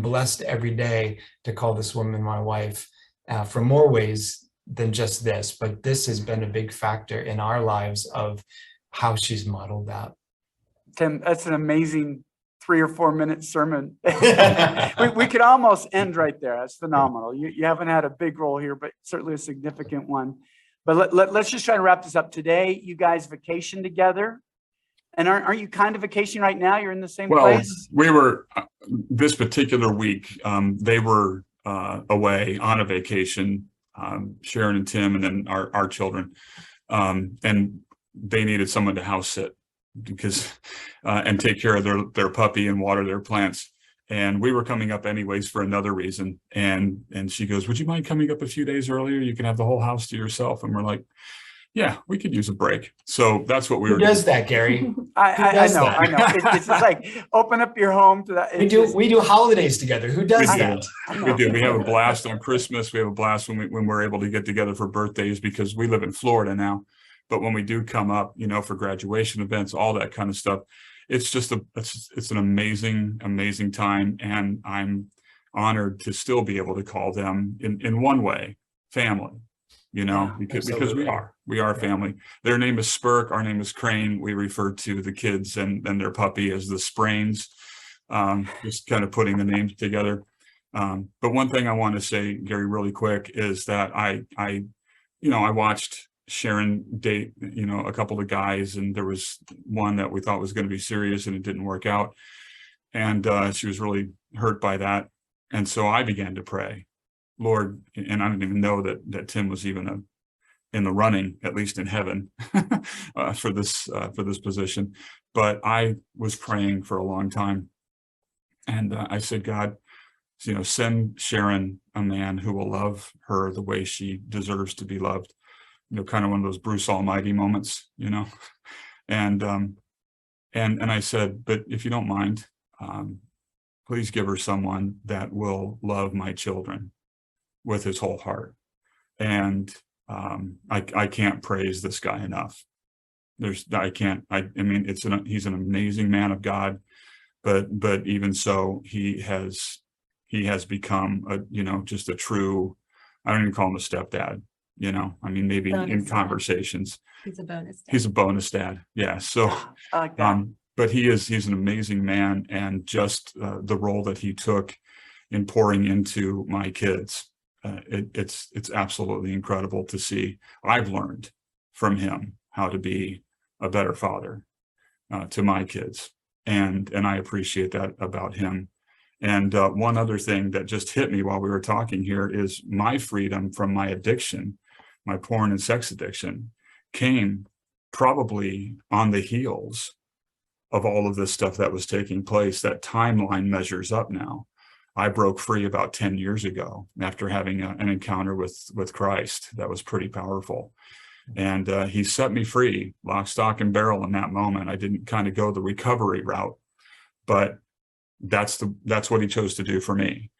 blessed every day to call this woman my wife, for more ways than just this, but this has been a big factor in our lives of how she's modeled that.
Tim, that's an amazing 3 or 4 minute sermon. we could almost end right there. That's phenomenal. You haven't had a big role here, but certainly a significant one. But let's just try to wrap this up. Today, you guys vacation together. And aren't you kind of vacationing right now? You're in the same place?
We were, this particular week, they were away on a vacation, Sharon and Tim, and then our children, and they needed someone to house sit. because and take care of their puppy and water their plants. And we were coming up anyways for another reason. And she goes, would you mind coming up a few days earlier? You can have the whole house to yourself. And we're like, yeah, we could use a break. So that's what we
Who
were
does
doing.
that, Gary?
I
does
know,
that?
I know. It's just like open up your home to that.
We do holidays together. Who does
We do.
that?
We do. We have a blast on Christmas. We have a blast when we're able to get together for birthdays, because we live in Florida now. But when we do come up, for graduation events, all that kind of stuff, it's just it's an amazing time. And I'm honored to still be able to call them in one way family, because we are family. Their name is Spurk. Our name is Crane. We refer to the kids and their puppy as the Sprains, just kind of putting the names together. But one thing I want to say, Gary, really quick, is that I watched Sharon date, a couple of guys, and there was one that we thought was going to be serious and it didn't work out. And she was really hurt by that. And so I began to pray, Lord, and I didn't even know that Tim was even in the running, at least in heaven, for this position. But I was praying for a long time. And I said, God, send Sharon a man who will love her the way she deserves to be loved. Kind of one of those Bruce Almighty moments, and I said, but if you don't mind, please give her someone that will love my children with his whole heart. And I can't praise this guy enough. He's an amazing man of God, but even so, he has become just a true, I don't even call him a stepdad. Maybe in conversations.
He's a bonus dad.
He's a bonus dad. Yeah. So,
I like that.
but he's an amazing man, and just the role that he took in pouring into my kids, it's absolutely incredible to see. I've learned from him how to be a better father to my kids, and I appreciate that about him. And one other thing that just hit me while we were talking here is my freedom from my addiction, my porn and sex addiction, came probably on the heels of all of this stuff that was taking place. That timeline measures up now. I broke free about 10 years ago after having an encounter with Christ that was pretty powerful. And he set me free, lock, stock, and barrel in that moment. I didn't kind of go the recovery route, but that's what he chose to do for me.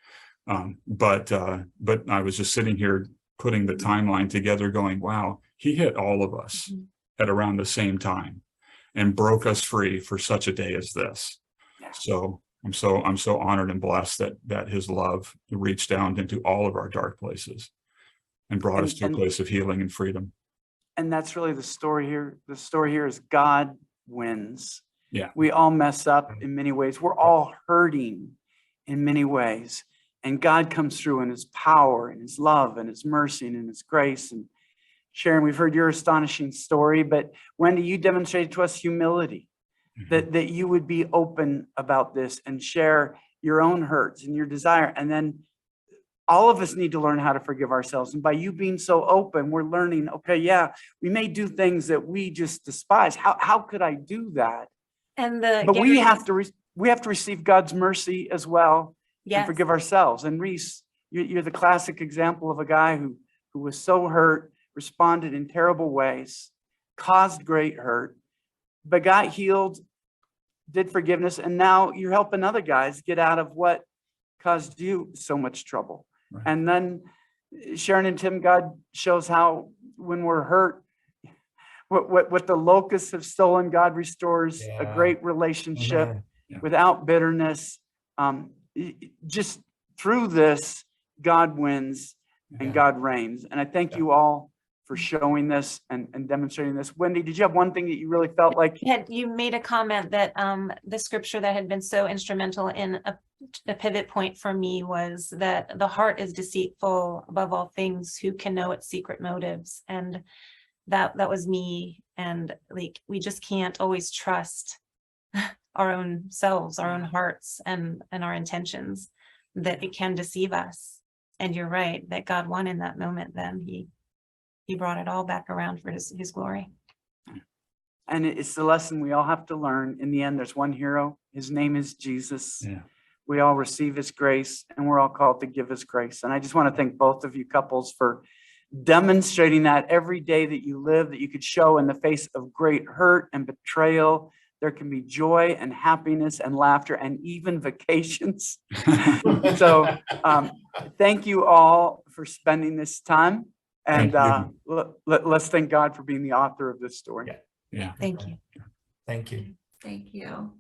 But I was just sitting here putting the timeline together going, wow, he hit all of us at around the same time and broke us free for such a day as this.
Yeah.
So I'm so honored and blessed that his love reached down into all of our dark places and brought us to a place of healing and freedom.
And that's really the story here. The story here is God wins.
Yeah.
We all mess up in many ways. We're all hurting in many ways. And God comes through in his power and his love and his mercy and in his grace. And Sharon, we've heard your astonishing story, but Wendy, you demonstrated to us humility, that you would be open about this and share your own hurts and your desire. And then all of us need to learn how to forgive ourselves. And by you being so open, we're learning, okay, yeah, we may do things that we just despise. How could I do that? But we have to receive God's mercy as well.
Yes.
And forgive ourselves. And Reese, you're the classic example of a guy who was so hurt, responded in terrible ways, caused great hurt, but got healed, did forgiveness, and now you're helping other guys get out of what caused you so much trouble.
Right.
And then Sharon and Tim, God shows how when we're hurt, what the locusts have stolen, God restores a great relationship without bitterness. Just through this, God wins and God reigns. And I thank you all for showing this and demonstrating this. Wendy, did you have one thing that you really felt like?
You made a comment that the scripture that had been so instrumental in a pivot point for me was that the heart is deceitful above all things. Who can know its secret motives? And that was me. And like, we just can't always trust our own selves, our own hearts, and our intentions, that it can deceive us. And you're right, that God won in that moment. Then he brought it all back around for his glory.
And it's the lesson we all have to learn. In the end, there's one hero. His name is Jesus.
Yeah.
We all receive his grace, and we're all called to give his grace. And I just want to thank both of you couples for demonstrating that every day that you live, that you could show in the face of great hurt and betrayal, there can be joy and happiness and laughter and even vacations. So thank you all for spending this time. And
Thank
let's thank God for being the author of this story.
Yeah.
Yeah.
Thank you.
Thank you.
Thank you.